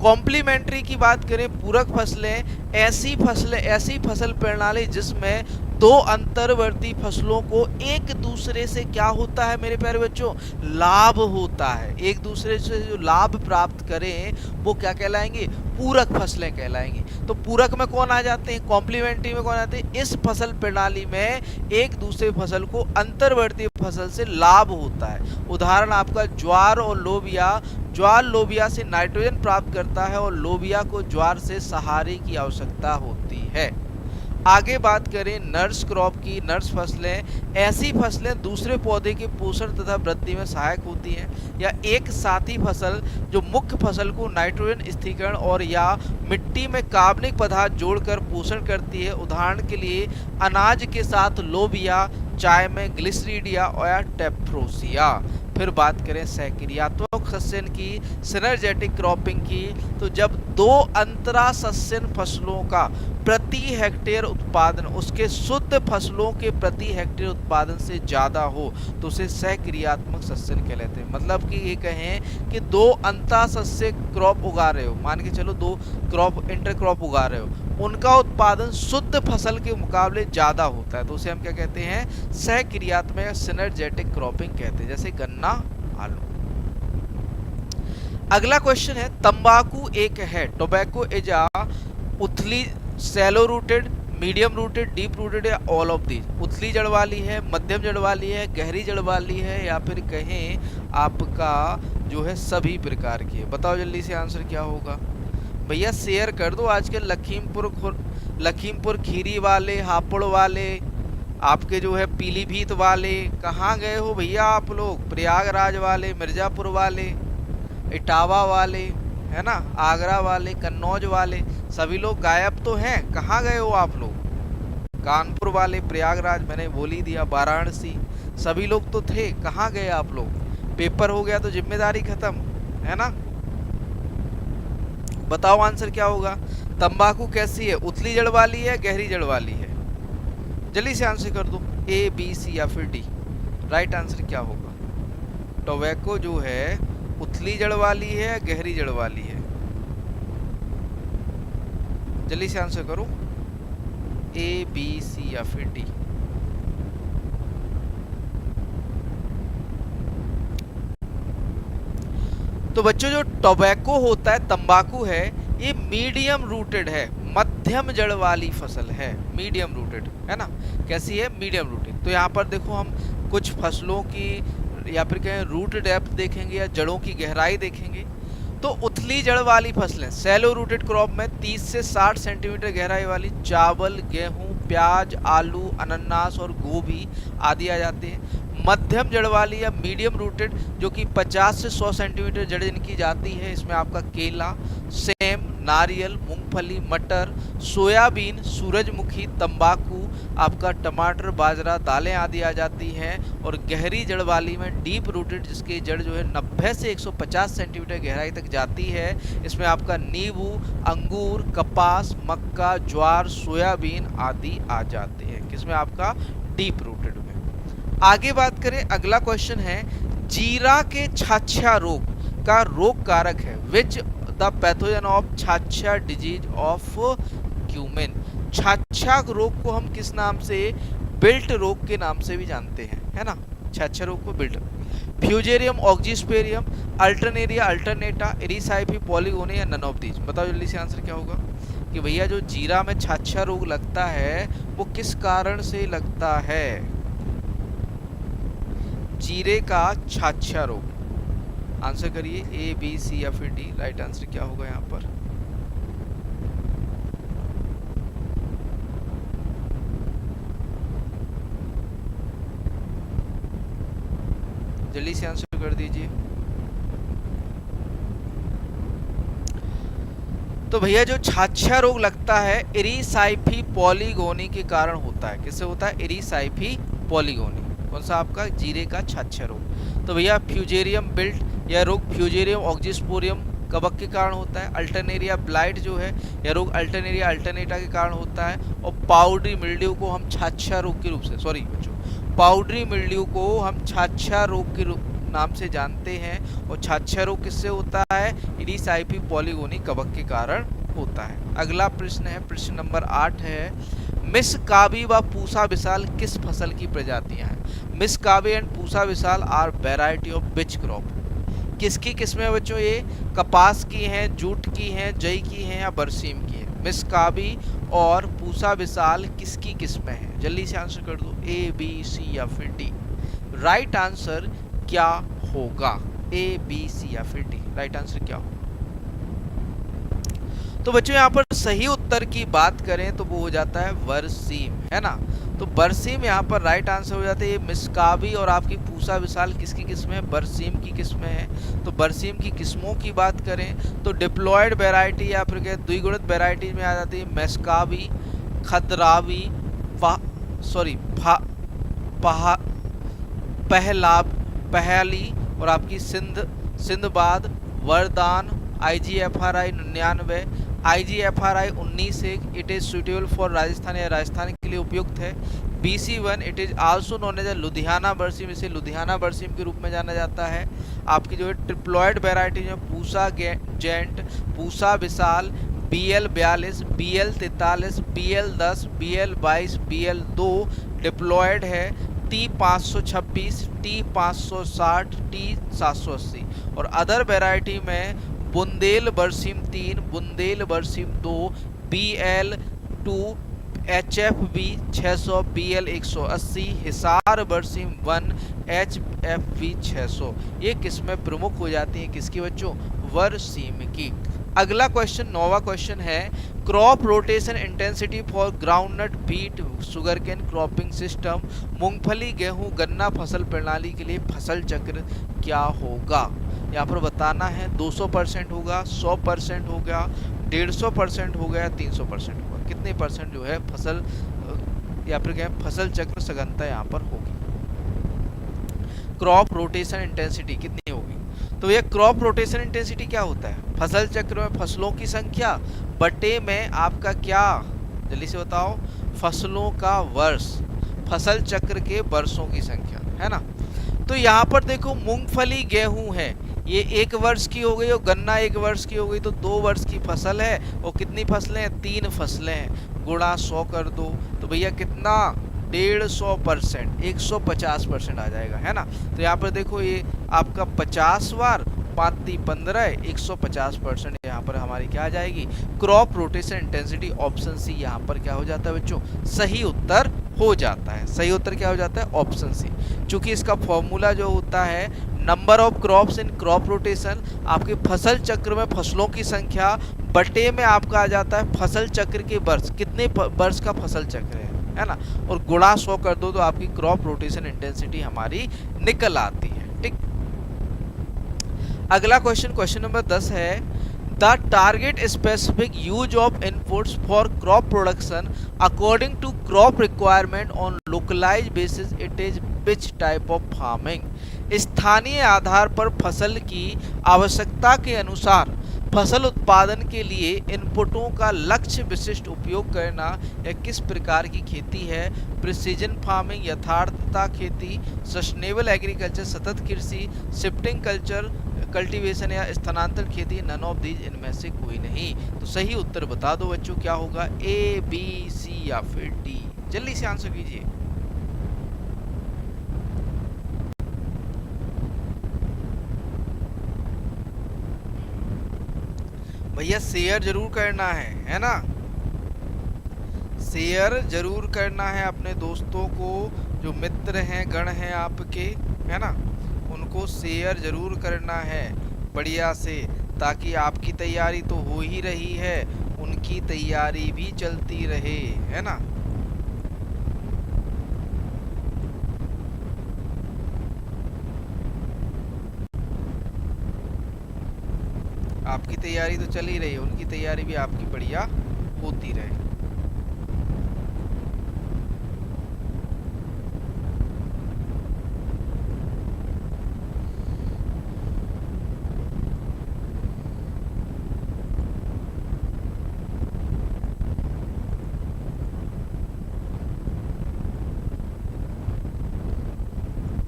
कॉम्प्लीमेंट्री की बात करें, पूरक फसलें, ऐसी फसल प्रणाली जिसमें दो अंतर्वर्ती फसलों को एक दूसरे से क्या होता है मेरे प्यारे बच्चों? लाभ होता है। एक दूसरे से जो लाभ प्राप्त करें वो क्या कहलाएंगे? पूरक फसलें कहलाएंगी। तो पूरक में कौन आ जाते हैं? कॉम्प्लीमेंट्री में कौन आते हैं? इस फसल प्रणाली में एक दूसरे फसल को अंतर्वर्ती फसल से लाभ होता है। उदाहरण आपका ज्वार और लोबिया। ज्वार लोबिया से नाइट्रोजन प्राप्त करता है और लोबिया को ज्वार से सहारे की आवश्यकता होती है। आगे बात करें नर्स क्रॉप की, नर्स फसलें, ऐसी फसलें दूसरे पौधे के पोषण तथा वृद्धि में सहायक होती हैं, या एक साथी फसल जो मुख्य फसल को नाइट्रोजन स्थिरीकरण और या मिट्टी में कार्बनिक पदार्थ जोड़कर पोषण करती है। उदाहरण के लिए अनाज के साथ लोबिया, चाय में ग्लिसरीडिया और टेप्रोसिया। फिर बात करें सहक्रियात्मक सस्यन की, सिनर्जेटिक क्रॉपिंग की, तो जब दो अंतरा सस्यन फसलों का प्रति हेक्टेयर उत्पादन उसके शुद्ध फसलों के प्रति हेक्टेयर उत्पादन से ज़्यादा हो तो उसे सहक्रियात्मक सस्यन कहलाते हैं। मतलब कि ये कहें कि दो अंतः सस्य क्रॉप उगा रहे हो, मान के चलो दो क्रॉप इंटरक्रॉप उगा रहे हो, उनका उत्पादन शुद्ध फसल के मुकाबले ज़्यादा होता है, तो उसे हम क्या कहते हैं? सहक्रियात्मक सिनर्जेटिक क्रॉपिंग कहते हैं। जैसे गन्ना, आलू। अगला क्वेश्चन है, तंबाकू एक है, टोबैको इज आ उथली shallow rooted, medium rooted, deep rooted या ऑल ऑफ दीज। उथली जड़ वाली है, मध्यम जड़ वाली है, गहरी जड़ वाली है, या फिर कहें आपका जो है सभी प्रकार की है। बताओ जल्दी से आंसर क्या होगा भैया, शेयर कर दो। आजकल लखीमपुर खीरी वाले, हापुड़ वाले, आपके जो है पीलीभीत वाले, कहाँ गए हो भैया आप लोग? प्रयागराज वाले, मिर्ज़ापुर वाले, इटावा वाले, है ना, आगरा वाले, कन्नौज वाले, सभी लोग गायब तो हैं। कहाँ गए हो आप लोग? कानपुर वाले, प्रयागराज, मैंने बोल ही दिया, वाराणसी, सभी लोग तो थे। कहाँ गए आप लोग? पेपर हो गया तो जिम्मेदारी खत्म, है ना। बताओ आंसर क्या होगा। तंबाकू कैसी है, उतली जड़ वाली है, गहरी जड़ वाली है? जल्दी से आंसर कर दो, ए बी सी या फिर डी। राइट आंसर क्या होगा? टोबैको जो है उतली जड़ वाली है, गहरी जड़ वाली है? जल्दी से आंसर करो, ए बी सी या फिर डी। तो बच्चों जो टोबैको होता है, तंबाकू है, ये मीडियम रूटेड है, मध्यम जड़ वाली फसल है, मीडियम रूटेड है ना। कैसी है? Medium rooted. तो यहाँ पर देखो हम कुछ फसलों की या फिर कहें रूट डेप्थ देखेंगे या जड़ों की गहराई देखेंगे। तो उथली जड़ वाली फसलें सैलो रूटेड क्रॉप में 30 से 60 सेंटीमीटर गहराई वाली चावल, गेहूं, प्याज, आलू, अनानास और गोभी आदि आ जाते हैं। मध्यम जड़ वाली या मीडियम रूटेड जो कि 50 से 100 सेंटीमीटर जड़ जिनकी जाती है, इसमें आपका केला, सेम, नारियल, मूंगफली, मटर, सोयाबीन, सूरजमुखी, तंबाकू, आपका टमाटर, बाजरा, दालें आदि आ जाती हैं। और गहरी जड़ वाली में डीप रूटेड जिसकी जड़ जो है 90 से 150 सेंटीमीटर गहराई तक जाती है, इसमें आपका नींबू, अंगूर, कपास, मक्का, ज्वार, सोयाबीन आदि आ जाते हैं। किसमें? आपका डीप रूटेड में। आगे बात करें, अगला क्वेश्चन है, जीरा के छाछा रोग का रोग कारक है। विच द पैथोजन ऑफ छाछा डिजीज ऑफ क्यूमेन। छाछा रोग को हम किस नाम से? बिल्ट रोग के नाम से भी जानते हैं, है ना। छाछा रोग को बिल्ट। फ्यूजेरियम ऑक्जिस्पेरियम, अल्टरनेरिया अल्टरनेटा, एरिसाइफी पॉलीगोनी या नन ऑफ दीज। बताओ जल्दी से आंसर क्या होगा कि भैया जो जीरा में छाछा रोग लगता है वो किस कारण से लगता है? जीरे का छाछा रोग। आंसर करिए, ए बी सी या फिर डी। राइट आंसर क्या होगा यहाँ पर? जल्दी से आंसर कर दीजिए। तो भैया जो छाछा रोग लगता है एरिसाइफी पॉलीगोनी के कारण होता है। किससे होता है? एरिसाइफी पॉलीगोनी। कौन सा? आपका जीरे का छाछा रोग। तो भैया फ्यूजेरियम बिल्ट यह रोग फ्यूजेरियम ऑक्जिस्पोरियम कवक के कारण होता है। अल्टरनेरिया ब्लाइट जो है यह रोग अल्टरनेरिया अल्टरनेटा के कारण होता है। और पाउडरी मिल्ड्यू को हम छाछा रोग के रूप से, सॉरी बच्चों, पाउडरी मिल्ड्यू को हम छाछा रोग के नाम से जानते हैं। और छाछा रोग किससे होता है? एरिसाइफी पॉलीगोनी कवक के कारण होता है। अगला प्रश्न है, प्रश्न नंबर 8 है, मिसकाबी व पूसा विशाल किस फसल की प्रजातियां हैं? मिसकाबी and Pusa Vishal are variety of which crop. किसकी किस्में हैं बच्चों? ये कपास की हैं, जूट की हैं, जई की हैं या बरसीम की हैं? मिसकाबी और पूसा विशाल किसकी किस्में हैं? जल्दी से आंसर कर दो, ए बी सी या फिर डी। राइट आंसर क्या होगा? ए बी सी या फिर डी। राइट आंसर क्या होगा? तो बच्चों यहाँ पर सही उत्तर की बात करें तो वो हो जाता है बरसीम, है ना। तो बरसीम यहाँ पर राइट आंसर हो जाता है। ये मिसकाबी और आपकी पूसा विशाल किसकी किस्में है? बरसीम की किस्में हैं। तो बरसीम की किस्मों की बात करें तो डिप्लॉयड वैरायटी या फिर द्विगुणित वैरायटी में आ जाती है मिसकाबी, खदरावी, पहली और आपकी सिंधबाद, वरदान, IGFRI 99, IGFRI 19 it is suitable for Rajasthan या राजस्थान के लिए उपयुक्त है। BC1 it is also known as Ludhiana berseem, इसे लुधियाना बरसीम के रूप में जाना जाता है। आपकी जो है ट्रिप्लॉयड वैरायटी जो Pusa giant, Pusa Vishal, BL42, BL43, BL10, BL22, BL2 diploid है। T526, T560, T780 और अदर वैरायटी में बुंदेल बरसीम 3, बुंदेल बरसीम 2, BL2, HFB 600, BL180, हिसार बरसीम 1, HFB 600। ये किस्में प्रमुख हो जाती हैं किसकी बच्चों? बरसीम की। अगला क्वेश्चन 9वां क्वेश्चन है, crop rotation intensity for groundnut, wheat, sugarcane cropping system, मूंगफली, गेहूं, गन्ना फसल प्रणाली के लिए फसल चक्र क्या होगा? यहाँ पर बताना है 200% होगा, 100% होगा, 150% हो गया, 300% होगा। कितने परसेंट जो है फसल या फिर क्या फसल चक्र सघनता यहाँ पर होगी? क्रॉप रोटेशन इंटेंसिटी कितनी होगी? तो ये क्रॉप रोटेशन इंटेंसिटी क्या होता है? फसल चक्र में फसलों की संख्या बटे में आपका क्या, जल्दी से बताओ, फसलों का वर्ष, फसल चक्र के वर्षों की संख्या, है ना। तो यहाँ पर देखो मूंगफली गेहूं है, ये 1 वर्ष की हो गई, और गन्ना 1 वर्ष की हो गई, तो 2 वर्ष की फसल है। और कितनी फसलें हैं? 3 फसलें हैं, गुणा 100 कर दो, तो भैया कितना, 150%, 150% आ जाएगा, है ना। तो यहाँ पर देखो ये आपका 50 बार 5 15 150% यहाँ पर हमारी क्या आ जाएगी, crop rotation intensity. Option C यहाँ पर क्या हो जाता है बच्चों, सही उत्तर हो जाता है। सही उत्तर क्या हो जाता है? Option C. चूंकि इसका फॉर्मूला जो होता है number of crops in crop rotation, आपके फसल चक्र में फसलों की संख्या बटे में आपका आ जाता है फसल चक्र के वर्ष, कितने वर्ष का फसल चक्र है ना, और गुणा 100 कर दो तो आपकी क्रॉप रोटेशन इंटेंसिटी हमारी निकल आती है। ठीक, अगला क्वेश्चन नंबर 10 है, the target specific use of inputs for crop production according to crop requirement on localize basis, it is which type of farming. स्थानीय आधार पर फसल की आवश्यकता के अनुसार फसल उत्पादन के लिए इनपुटों का लक्ष्य विशिष्ट उपयोग करना यह किस प्रकार की खेती है? प्रिसीजन फार्मिंग, यथार्थता खेती, सस्टेनेबल एग्रीकल्चर, सतत कृषि, शिफ्टिंग कल्चर कल्टीवेशन या स्थानांतरण खेती, नन ऑफ दीज, इनमें से कोई नहीं। तो सही उत्तर बता दो बच्चों, क्या होगा, ए, बी, सी या फिर डी। जल्दी से आंसर कीजिए। भैया शेयर जरूर करना है ना, शेयर जरूर करना है अपने दोस्तों को, जो मित्र हैं, गण हैं आपके, है ना, उनको शेयर जरूर करना है बढ़िया से, ताकि आपकी तैयारी तो हो ही रही है, उनकी तैयारी भी चलती रहे, है ना। आपकी तैयारी तो चल ही रही है, उनकी तैयारी भी आपकी बढ़िया होती रहे।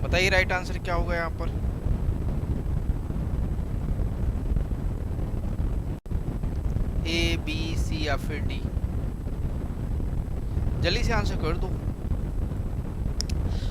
बताइए राइट आंसर क्या होगा यहाँ पर? ए, बी, सी या फिर डी? जल्दी से आंसर कर दो।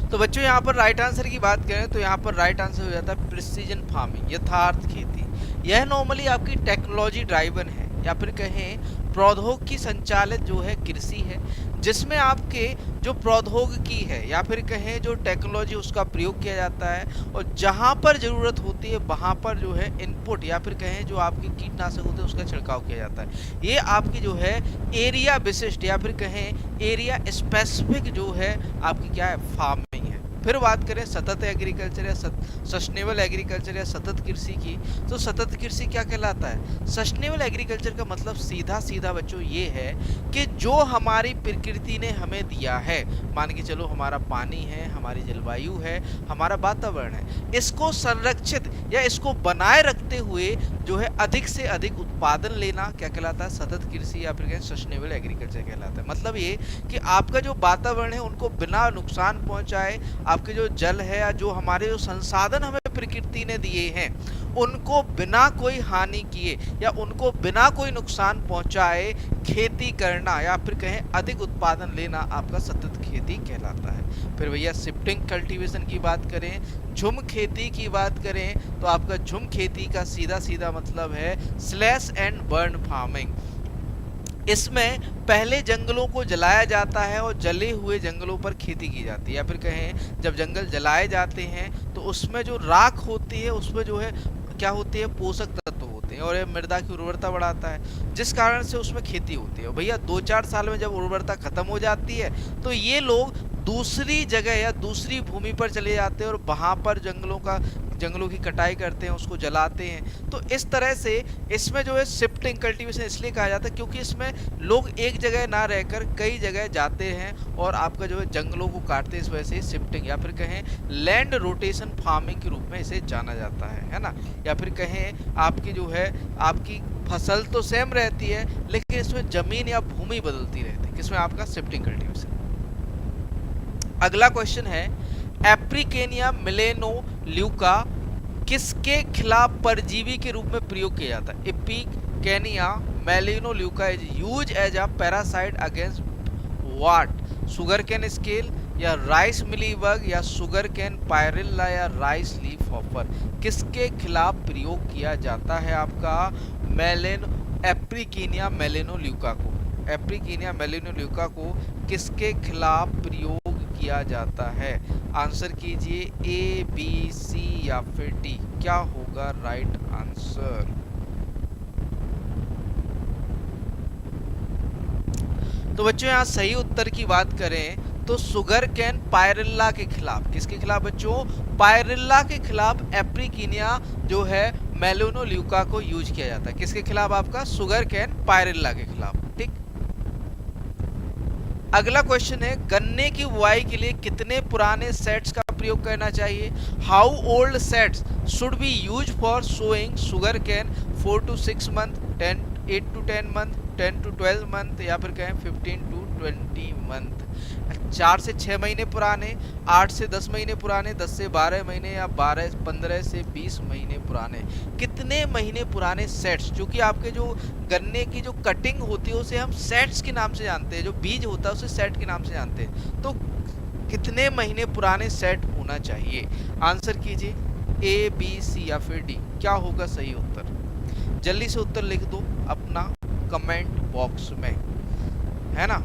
तो बच्चों यहाँ पर राइट आंसर की बात करें तो यहाँ पर राइट आंसर हो जाता है प्रिसीजन फार्मिंग, यथार्थ खेती। यह नॉर्मली आपकी टेक्नोलॉजी ड्राइवन है, या फिर कहें प्रौद्योगिकी संचालित जो है कृषि है, जिसमें आपके जो प्रौद्योगिकी है या फिर कहें जो टेक्नोलॉजी उसका प्रयोग किया जाता है, और जहां पर ज़रूरत होती है वहां पर जो है इनपुट या फिर कहें जो आपके कीटनाशक होते हैं उसका छिड़काव किया जाता है। ये आपकी जो है एरिया विशिष्ट या फिर कहें एरिया स्पेसिफिक जो है आपकी क्या है, फार्मिंग है। फिर बात करें सतत एग्रीकल्चर या सस्टेनेबल एग्रीकल्चर या सतत कृषि की, तो सतत कृषि क्या कहलाता है? सस्टेनेबल एग्रीकल्चर का मतलब सीधा सीधा बच्चों ये है कि जो हमारी प्रकृति ने हमें दिया है, मान के चलो हमारा पानी है, हमारी जलवायु है, हमारा वातावरण है, इसको संरक्षित या इसको बनाए रखते हुए जो है अधिक से अधिक उत्पादन लेना क्या कहलाता है? सतत कृषि या फिर सस्टेनेबल एग्रीकल्चर कहलाता है। मतलब ये कि आपका जो वातावरण है उनको बिना नुकसान पहुंचाए, आपके जो जल है या जो हमारे जो संसाधन हमें प्रकृति ने दिए हैं उनको बिना कोई हानि किए या उनको बिना कोई नुकसान पहुंचाए खेती करना या फिर कहें अधिक उत्पादन लेना आपका सतत खेती कहलाता है। फिर भैया शिफ्टिंग कल्टीवेशन की बात करें, झुम खेती की बात करें, तो आपका झुम खेती का सीधा सीधा मतलब है स्लैश एंड बर्न फार्मिंग। इसमें पहले जंगलों को जलाया जाता है और जले हुए जंगलों पर खेती की जाती है, या फिर कहें जब जंगल जलाए जाते हैं तो उसमें जो राख होती है उसमें जो है क्या होती है, पोषक तत्व होते हैं, और ये मृदा की उर्वरता बढ़ाता है, जिस कारण से उसमें खेती होती है। भैया 2-4 साल में जब उर्वरता खत्म हो जाती है तो ये लोग दूसरी जगह या दूसरी भूमि पर चले जाते हैं और वहाँ पर जंगलों की कटाई करते हैं, उसको जलाते हैं। तो इस तरह से इसमें जो है शिफ्टिंग कल्टीवेशन इसलिए कहा जाता है क्योंकि इसमें लोग एक जगह ना रहकर कई जगह जाते हैं और आपका जो है जंगलों को काटते हैं, इस वजह से शिफ्टिंग, या फिर कहें लैंड रोटेशन फार्मिंग के रूप में इसे जाना जाता है ना। या फिर कहें आपकी जो है आपकी फसल तो सेम रहती है लेकिन इसमें जमीन या भूमि बदलती रहती है, किसमें आपका शिफ्टिंग कल्टीवेशन। अगला क्वेश्चन है एप्रिकेनिया मेलेनोल्यूका किसके खिलाफ परजीवी के रूप में प्रयोग किया जाता है? Epiricania melanoleuca is use as a parasite against what? Sugar cane scale या राइस मिलीबग या शुगर कैन पायरिल्ला या राइस लीफ हॉपर? किसके खिलाफ प्रयोग किया जाता है आपका एप्रिकेनिया मेलेनोल्यूका को? एप्रिकेनिया मेलेनोल्यूका को किसके खिलाफ प्रयोग किया जाता है? आंसर कीजिए ए, बी, सी या फिर डी, क्या होगा राइट आंसर? तो बच्चों यहाँ सही उत्तर की बात करें तो शुगर कैन पायरिल्ला के खिलाफ, किसके खिलाफ बच्चों? पायरिल्ला के खिलाफ एप्रिकेनिया जो है मेलेनोल्यूका को यूज किया जाता है। किसके खिलाफ आपका? शुगर कैन पायरिल्ला के खिलाफ। ठीक। अगला क्वेश्चन है गन्ने की बुआई के लिए कितने पुराने सेट्स का प्रयोग करना चाहिए? How old sets should be use for sowing sugar cane? 4 to 6 month, 8 to 10 month, 10 to 12 month या फिर कहें 15 to 20 मंथ? 4 से 6 महीने पुराने, 8 से 10 महीने पुराने, 10 से 12 महीने या 15 से 20 महीने पुराने? कितने महीने पुराने सेट्स, जो कि आपके जो गन्ने की जो कटिंग होती है उसे हम सेट्स के नाम से जानते हैं, जो बीज होता है उसे सेट के नाम से जानते हैं। तो कितने महीने पुराने सेट होना चाहिए? आंसर कीजिए ए, बी, सी या फिर डी, क्या होगा सही उत्तर? जल्दी से उत्तर लिख दो अपना कमेंट बॉक्स में, है ना।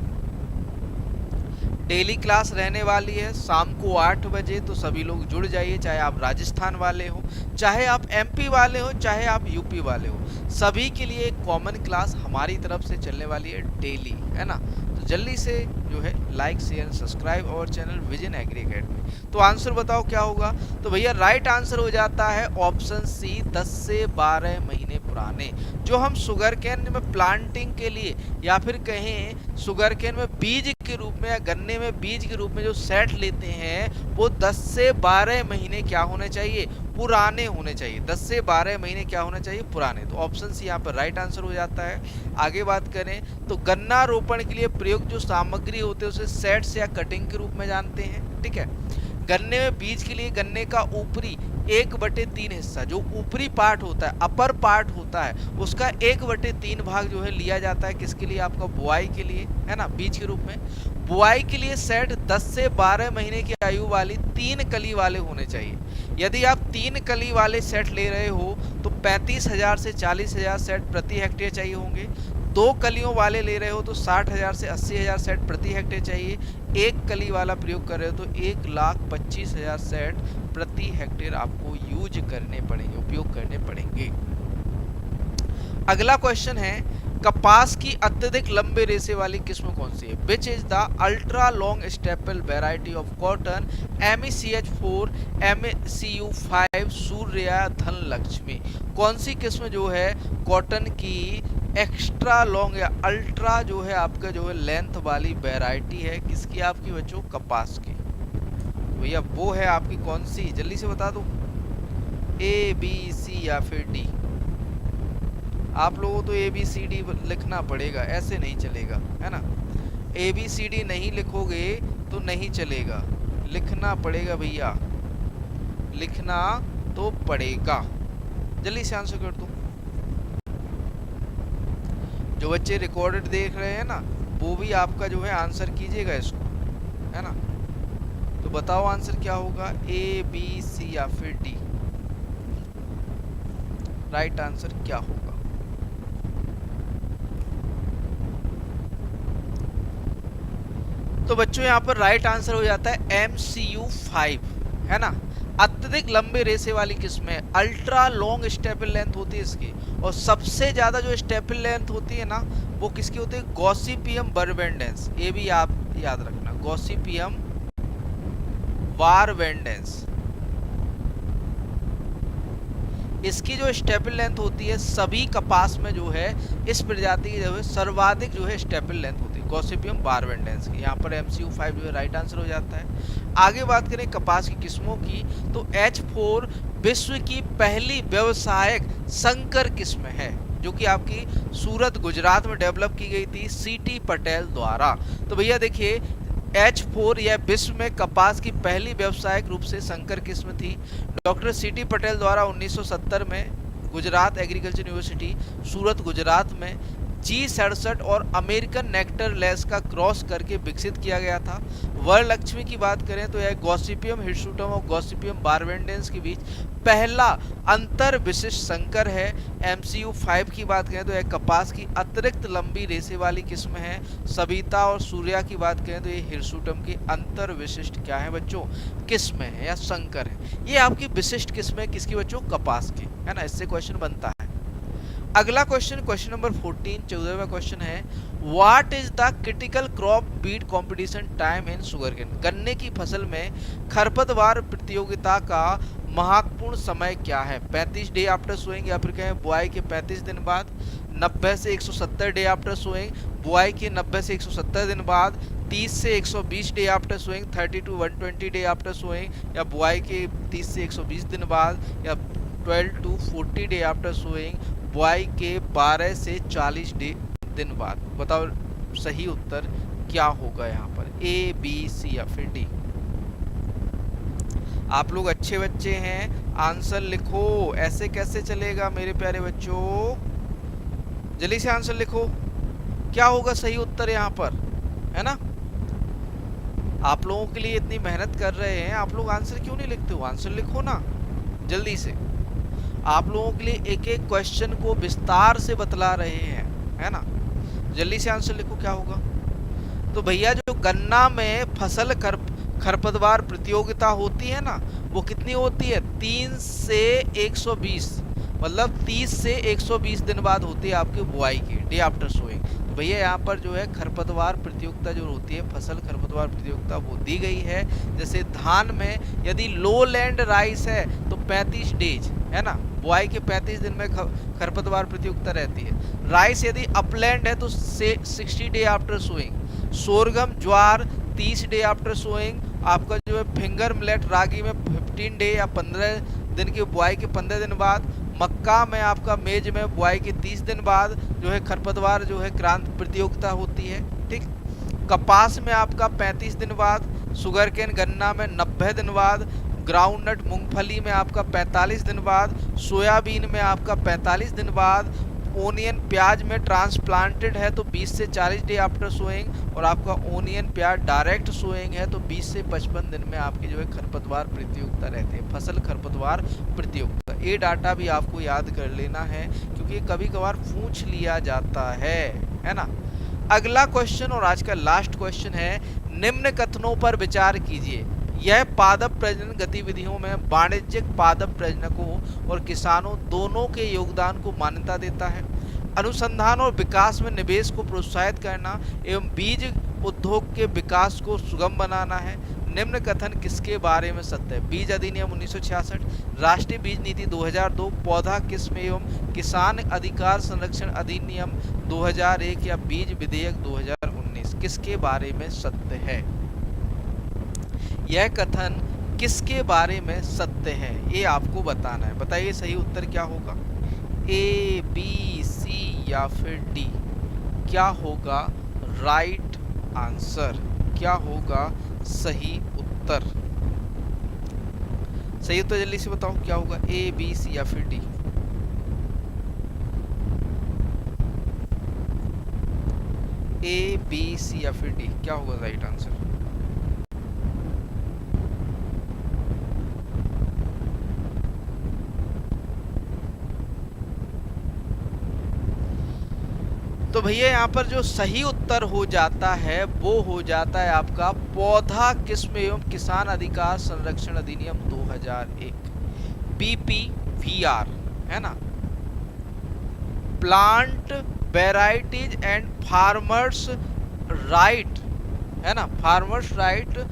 डेली क्लास रहने वाली है शाम को 8 बजे, तो सभी लोग जुड़ जाइए, चाहे आप राजस्थान वाले हो, चाहे आप एमपी वाले हो, चाहे आप यूपी वाले हो, सभी के लिए एक कॉमन क्लास हमारी तरफ से चलने वाली है डेली, है ना। तो जल्दी से जो है लाइक शेयर सब्सक्राइब और चैनल विजन एग्री अकेडमी। तो आंसर बताओ क्या होगा? तो भैया राइट आंसर हो जाता है ऑप्शन सी, 10 से 12 महीने पुराने। जो हम शुगर कैन में प्लांटिंग के लिए या फिर कहें शुगर कैन में बीज के रूप में या गन्ने में बीज के रूप में जो सेट लेते हैं वो 10 से 12 महीने क्या होने चाहिए? पुराने होने चाहिए। 10 से 12 महीने क्या होना चाहिए? पुराने। तो ऑप्शन सी यहाँ पर राइट आंसर हो जाता है। आगे बात करें तो गन्ना रोपण के लिए प्रयुक्त जो सामग्री होते हैं उसे सेट्स या कटिंग के रूप में जानते हैं। ठीक है। गन्ने में बीज के लिए गन्ने का ऊपरी 1/3 हिस्सा, जो ऊपरी पार्ट होता है, अपर पार्ट होता है, उसका 1/3 भाग जो है लिया जाता है किसके लिए? आपका बुआई के लिए, है ना, बीज के रूप में। बुआई के लिए सेट 10 से 12 महीने की आयु वाली 3 कली वाले होने चाहिए। यदि आप 3 कली वाले सेट ले रहे हो तो 35,000 से 40,000 सेट प्रति हेक्टेयर चाहिए होंगे। 2 कलियों वाले ले रहे हो तो 60,000 से 80,000 सेट प्रति हेक्टेयर चाहिए। 1 कली वाला प्रयोग कर रहे हो तो 1,25,000 सेट प्रति हेक्टेयर आपको यूज करने पड़ेंगे, उपयोग करने पड़ेंगे। अगला क्वेश्चन है कपास की अत्यधिक लंबे रेशे वाली किस्म कौन सी है? Which is the ultra long staple variety of cotton? MECH4, MECU5, Surya, Dhanlaxmi. कौन सी किस्म जो है कॉटन की एक्स्ट्रा लॉन्ग या अल्ट्रा जो है आपका जो है लेंथ वाली वेराइटी है किसकी? आपकी बच्चों कपास की। भैया वो है आपकी कौन सी? जल्दी से बता दो, ए, बी, सी या फिर डी। आप लोगों तो ABCD लिखना पड़ेगा, ऐसे नहीं चलेगा, है ना। ABCD नहीं लिखोगे तो नहीं चलेगा, लिखना पड़ेगा भैया, लिखना तो पड़ेगा। जल्दी से आंसर कर दो। जो बच्चे रिकॉर्डेड देख रहे हैं ना वो भी आपका जो है आंसर कीजिएगा इसको, है ना। तो बताओ आंसर क्या होगा? A, B, C या फिर D? राइट आंसर क्या होगा? तो बच्चों यहाँ पर राइट आंसर हो जाता है MCU5, है ना। अत्यधिक लंबे रेशे वाली किस्म है, अल्ट्रा लॉन्ग स्टेपल लेंथ होती है इसकी, और सबसे ज्यादा जो स्टेपल लेंथ होती है ना वो किसकी होती है? गॉसिपियम बारबेंडेंस। ये भी आप याद रखना, गॉसिपियम बारबेंडेंस। इसकी जो स्टेपल लेंथ होती है सभी कपास में जो है इस प्रजाति की जो है सर्वाधिक जो है स्टेपल लेंथ होती है गॉसिपियम बारबेंडेंस की। यहाँ पर MCU 5 जो है राइट आंसर हो जाता है। आगे बात करें कपास की किस्मों की तो H4 विश्व की पहली व्यावसायिक संकर किस्म है जो कि आपकी सूरत गुजरात में डेवलप की गई थी CT पटेल द्वारा। तो भैया देखिए H4 यह विश्व में कपास की पहली व्यावसायिक रूप से संकर किस्म थी। डॉक्टर CT पटेल द्वारा 1970 में गुजरात एग्रीकल्चर यूनिवर्सिटी सूरत गुजरात में G67 और अमेरिकन नेक्टर लेस का क्रॉस करके विकसित किया गया था। वरलक्ष्मी की बात करें तो यह गॉसिपियम हिरसुटम और गॉसिपियम बारबेंडेंस के बीच पहला अंतर विशिष्ट संकर है। MCU 5 की बात करें तो यह कपास की अतिरिक्त लंबी रेशे वाली किस्म है। सविता और सूर्या की बात करें तो ये हिरसुटम की अंतर विशिष्ट क्या है बच्चों, किस्म है या संकर है। ये आपकी विशिष्ट किस्म है किसकी बच्चों, कपास की, है ना। इससे क्वेश्चन बनता है। अगला क्वेश्चन, क्वेश्चन नंबर 14 14वां क्वेश्चन है what is the critical crop weed competition time in sugarcane. गन्ने की फसल में खरपतवार प्रतियोगिता का महत्वपूर्ण समय क्या है। 35 डे आफ्टर सोइंग या फिर कहें बुआई के 35 दिन बाद, 90 से 170 डे आफ्टर सोइंग, बुआई के 90 से 170 दिन बाद, 30 से 120 day after sowing, 30 to 120 day after sowing, या बुआई के 30 से 120 दिन बाद, या 12 to 40 डे आफ्टर सोइंग, बुआई के 12 से 40 दिन बाद। बताओ सही उत्तर क्या होगा यहाँ पर, A, B, C या फिर D। आप लोग अच्छे बच्चे हैं, आंसर लिखो, ऐसे कैसे चलेगा मेरे प्यारे बच्चों, जल्दी से आंसर लिखो। क्या होगा सही उत्तर यहाँ पर, है ना। आप लोगों के लिए इतनी मेहनत कर रहे हैं, आप लोग आंसर क्यों नहीं लिखते हो, आंसर लिखो ना जल्दी से। आप लोगों के लिए एक एक क्वेश्चन को विस्तार से बतला रहे हैं, है ना। जल्दी से आंसर लिखो क्या होगा। तो भैया जो गन्ना में फसल खरपतवार प्रतियोगिता होती है ना, वो कितनी होती है, 3 से 120, मतलब 30 से 120 दिन बाद होती है आपकी बुआई की, डे आफ्टर सोइंग। तो भैया यहाँ पर जो है खरपतवार प्रतियोगिता जो होती है, फसल खरपतवार प्रतियोगिता वो दी गई है। जैसे धान में यदि लो लैंड राइस है तो 35 डेज, है ना, बुआई के 35 दिन में खरपतवार प्रतियोगिता रहती है। राइस यदि अपलैंड है तो 60 डे आफ्टर सोइंग। सोरगम ज्वार 30 डे आफ्टर सोइंग। आपका जो है फिंगर मिलेट रागी में 15 डे या 15 दिन की बुआई के 15 दिन बाद। मक्का में आपका मेज में बुआई के 30 दिन बाद जो है खरपतवार जो है क्रांति प्रतियोगिता होती है, ठीक। कपास में आपका 35 दिन बाद, शुगरकेन गन्ना में 90 दिन बाद, ग्राउंडनट मूंगफली में आपका 45 दिन बाद, सोयाबीन में आपका 45 दिन बाद, ओनियन प्याज में ट्रांसप्लांटेड है तो 20 से 40 डे आफ्टर सोइंग, और आपका ओनियन प्याज डायरेक्ट सोइंग है तो 20 से 55 दिन में आपकी जो है खरपतवार प्रतियोगिता रहती है, फसल खरपतवार प्रतियोगिता। ये डाटा भी आपको याद कर लेना है क्योंकि कभी कभार पूछ लिया जाता है ना। अगला क्वेश्चन और आज का लास्ट क्वेश्चन है, निम्न कथनों पर विचार कीजिए। यह पादप प्रजनन गतिविधियों में वाणिज्यिक पादप प्रजनकों और किसानों दोनों के योगदान को मान्यता देता है। अनुसंधान और विकास में निवेश को प्रोत्साहित करना एवं बीज उद्योग के विकास को सुगम बनाना है। निम्न कथन किसके बारे में सत्य है। बीज अधिनियम 1966, राष्ट्रीय बीज नीति 2002, पौधा किस्म एवं किसान अधिकार संरक्षण अधिनियम 2001 या बीज विधेयक 2019 किसके बारे में सत्य है। यह कथन किसके बारे में सत्य है ये आपको बताना है। बताइए सही उत्तर क्या होगा, A, B, C या फिर D। क्या होगा राइट आंसर, क्या होगा सही उत्तर। सही उत्तर जल्दी से बताओ क्या होगा, A, B, C या फिर D। A, B, C या फिर D क्या होगा राइट आंसर। तो भैया यहाँ पर जो सही उत्तर हो जाता है वो हो जाता है आपका पौधा किस्म एवं किसान अधिकार संरक्षण अधिनियम 2001, PPVR, है ना, plant varieties and farmers right, है ना, फार्मर्स राइट्स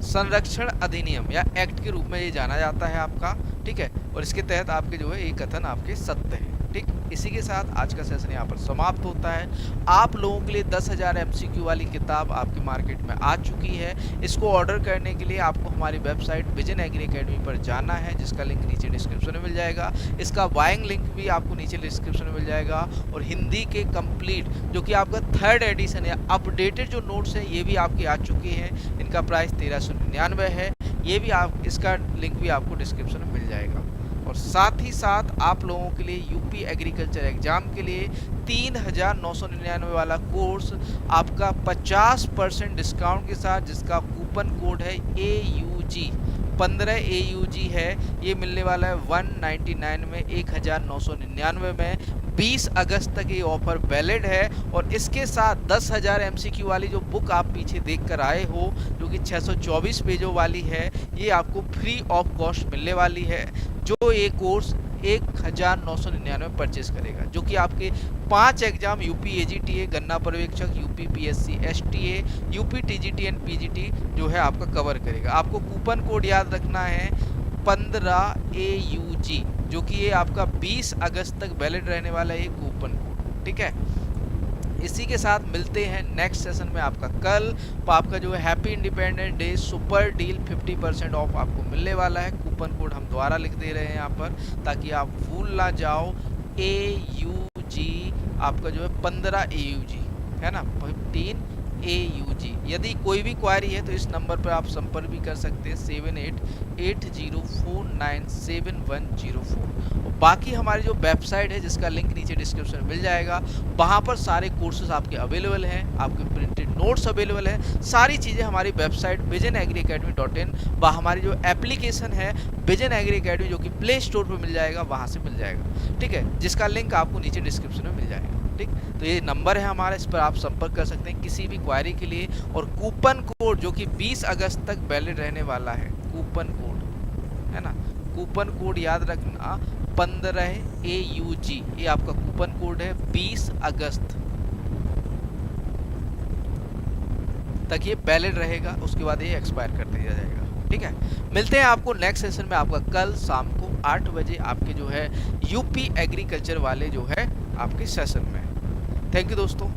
संरक्षण अधिनियम या एक्ट के रूप में ये जाना जाता है आपका, ठीक है। और इसके तहत आपके जो है ये कथन आपके सत्य है, ठीक। इसी के साथ आज का सेशन यहाँ पर समाप्त होता है। आप लोगों के लिए 10,000 MCQ वाली किताब आपकी मार्केट में आ चुकी है। इसको ऑर्डर करने के लिए आपको हमारी वेबसाइट विजन एग्री अकेडमी पर जाना है, जिसका लिंक नीचे डिस्क्रिप्शन में मिल जाएगा। इसका बाइंग लिंक भी आपको नीचे डिस्क्रिप्शन में मिल जाएगा। और हिंदी के कंप्लीट जो कि आपका 3rd एडिशन है, अपडेटेड जो नोट्स है ये भी आपके आ चुके हैं। इनका प्राइस 1399 है। ये भी आप, इसका लिंक भी आपको डिस्क्रिप्शन में मिल जाएगा। और साथ ही साथ आप लोगों के लिए यूपी एग्रीकल्चर एग्जाम के लिए 3,999 वाला कोर्स आपका 50% डिस्काउंट के साथ, जिसका कूपन कोड है AUG 15 AUG है, ये मिलने वाला है 199 में, 1,999 में। 20 अगस्त तक ये ऑफर वैलिड है। और इसके साथ 10,000 MCQ वाली जो बुक आप पीछे देख कर आए हो, जो कि 624 पेजों वाली है, ये आपको फ्री ऑफ कॉस्ट मिलने वाली है। जो ये कोर्स 1,999 परचेज करेगा, जो कि आपके 5 एग्जाम यूपी AGTA, गन्ना पर्यवेक्षक, UP PSC STA, UP TGT and PGT जो है आपका कवर करेगा। आपको कूपन कोड याद रखना है 15 AUG, जो कि ये आपका 20 अगस्त तक वैलिड रहने वाला है ये कूपन कोड, ठीक है। इसी के साथ मिलते हैं नेक्स्ट सेशन में आपका कल। आपका जो है happy independence day super deal 50% of आपको मिलने वाला है। कूपन कोड हम दोबारा लिख दे रहे हैं यहाँ पर, ताकि आप भूल ना जाओ। AUG आपका जो है 15 AUG है ना, 15 AUG। यदि कोई भी क्वारी है तो इस नंबर पर आप संपर्क भी कर सकते हैं 7880497104। और बाकी हमारी जो वेबसाइट है, जिसका लिंक नीचे डिस्क्रिप्शन में मिल जाएगा, वहाँ पर सारे कोर्सेज आपके अवेलेबल हैं, आपके प्रिंटेड नोट्स अवेलेबल हैं। सारी चीज़ें हमारी वेबसाइट visionagriacademy.in व हमारी जो एप्लीकेशन है विजन एग्री अकेडमी, जो कि प्ले स्टोर पर मिल जाएगा, वहाँ से मिल जाएगा, ठीक है, जिसका लिंक आपको नीचे डिस्क्रिप्शन में मिल जाएगा, ठीक। तो ये नंबर है हमारा, इस पर आप संपर्क कर सकते हैं किसी भी क्वारी के लिए। और कूपन कोड जो कि 20 अगस्त तक वैलिड रहने वाला है, कूपन कोड है ना, कूपन कोड याद रखना 15 AUG, ये आपका कूपन कोड है। 20 अगस्त तक ये वैलिड रहेगा, उसके बाद ये एक्सपायर कर दिया जाएगा, ठीक है। मिलते हैं आपको नेक्स्ट सेशन में आपका कल शाम को 8 बजे आपके जो है यूपी एग्रीकल्चर वाले जो है आपके सेशन में। थैंक यू दोस्तों।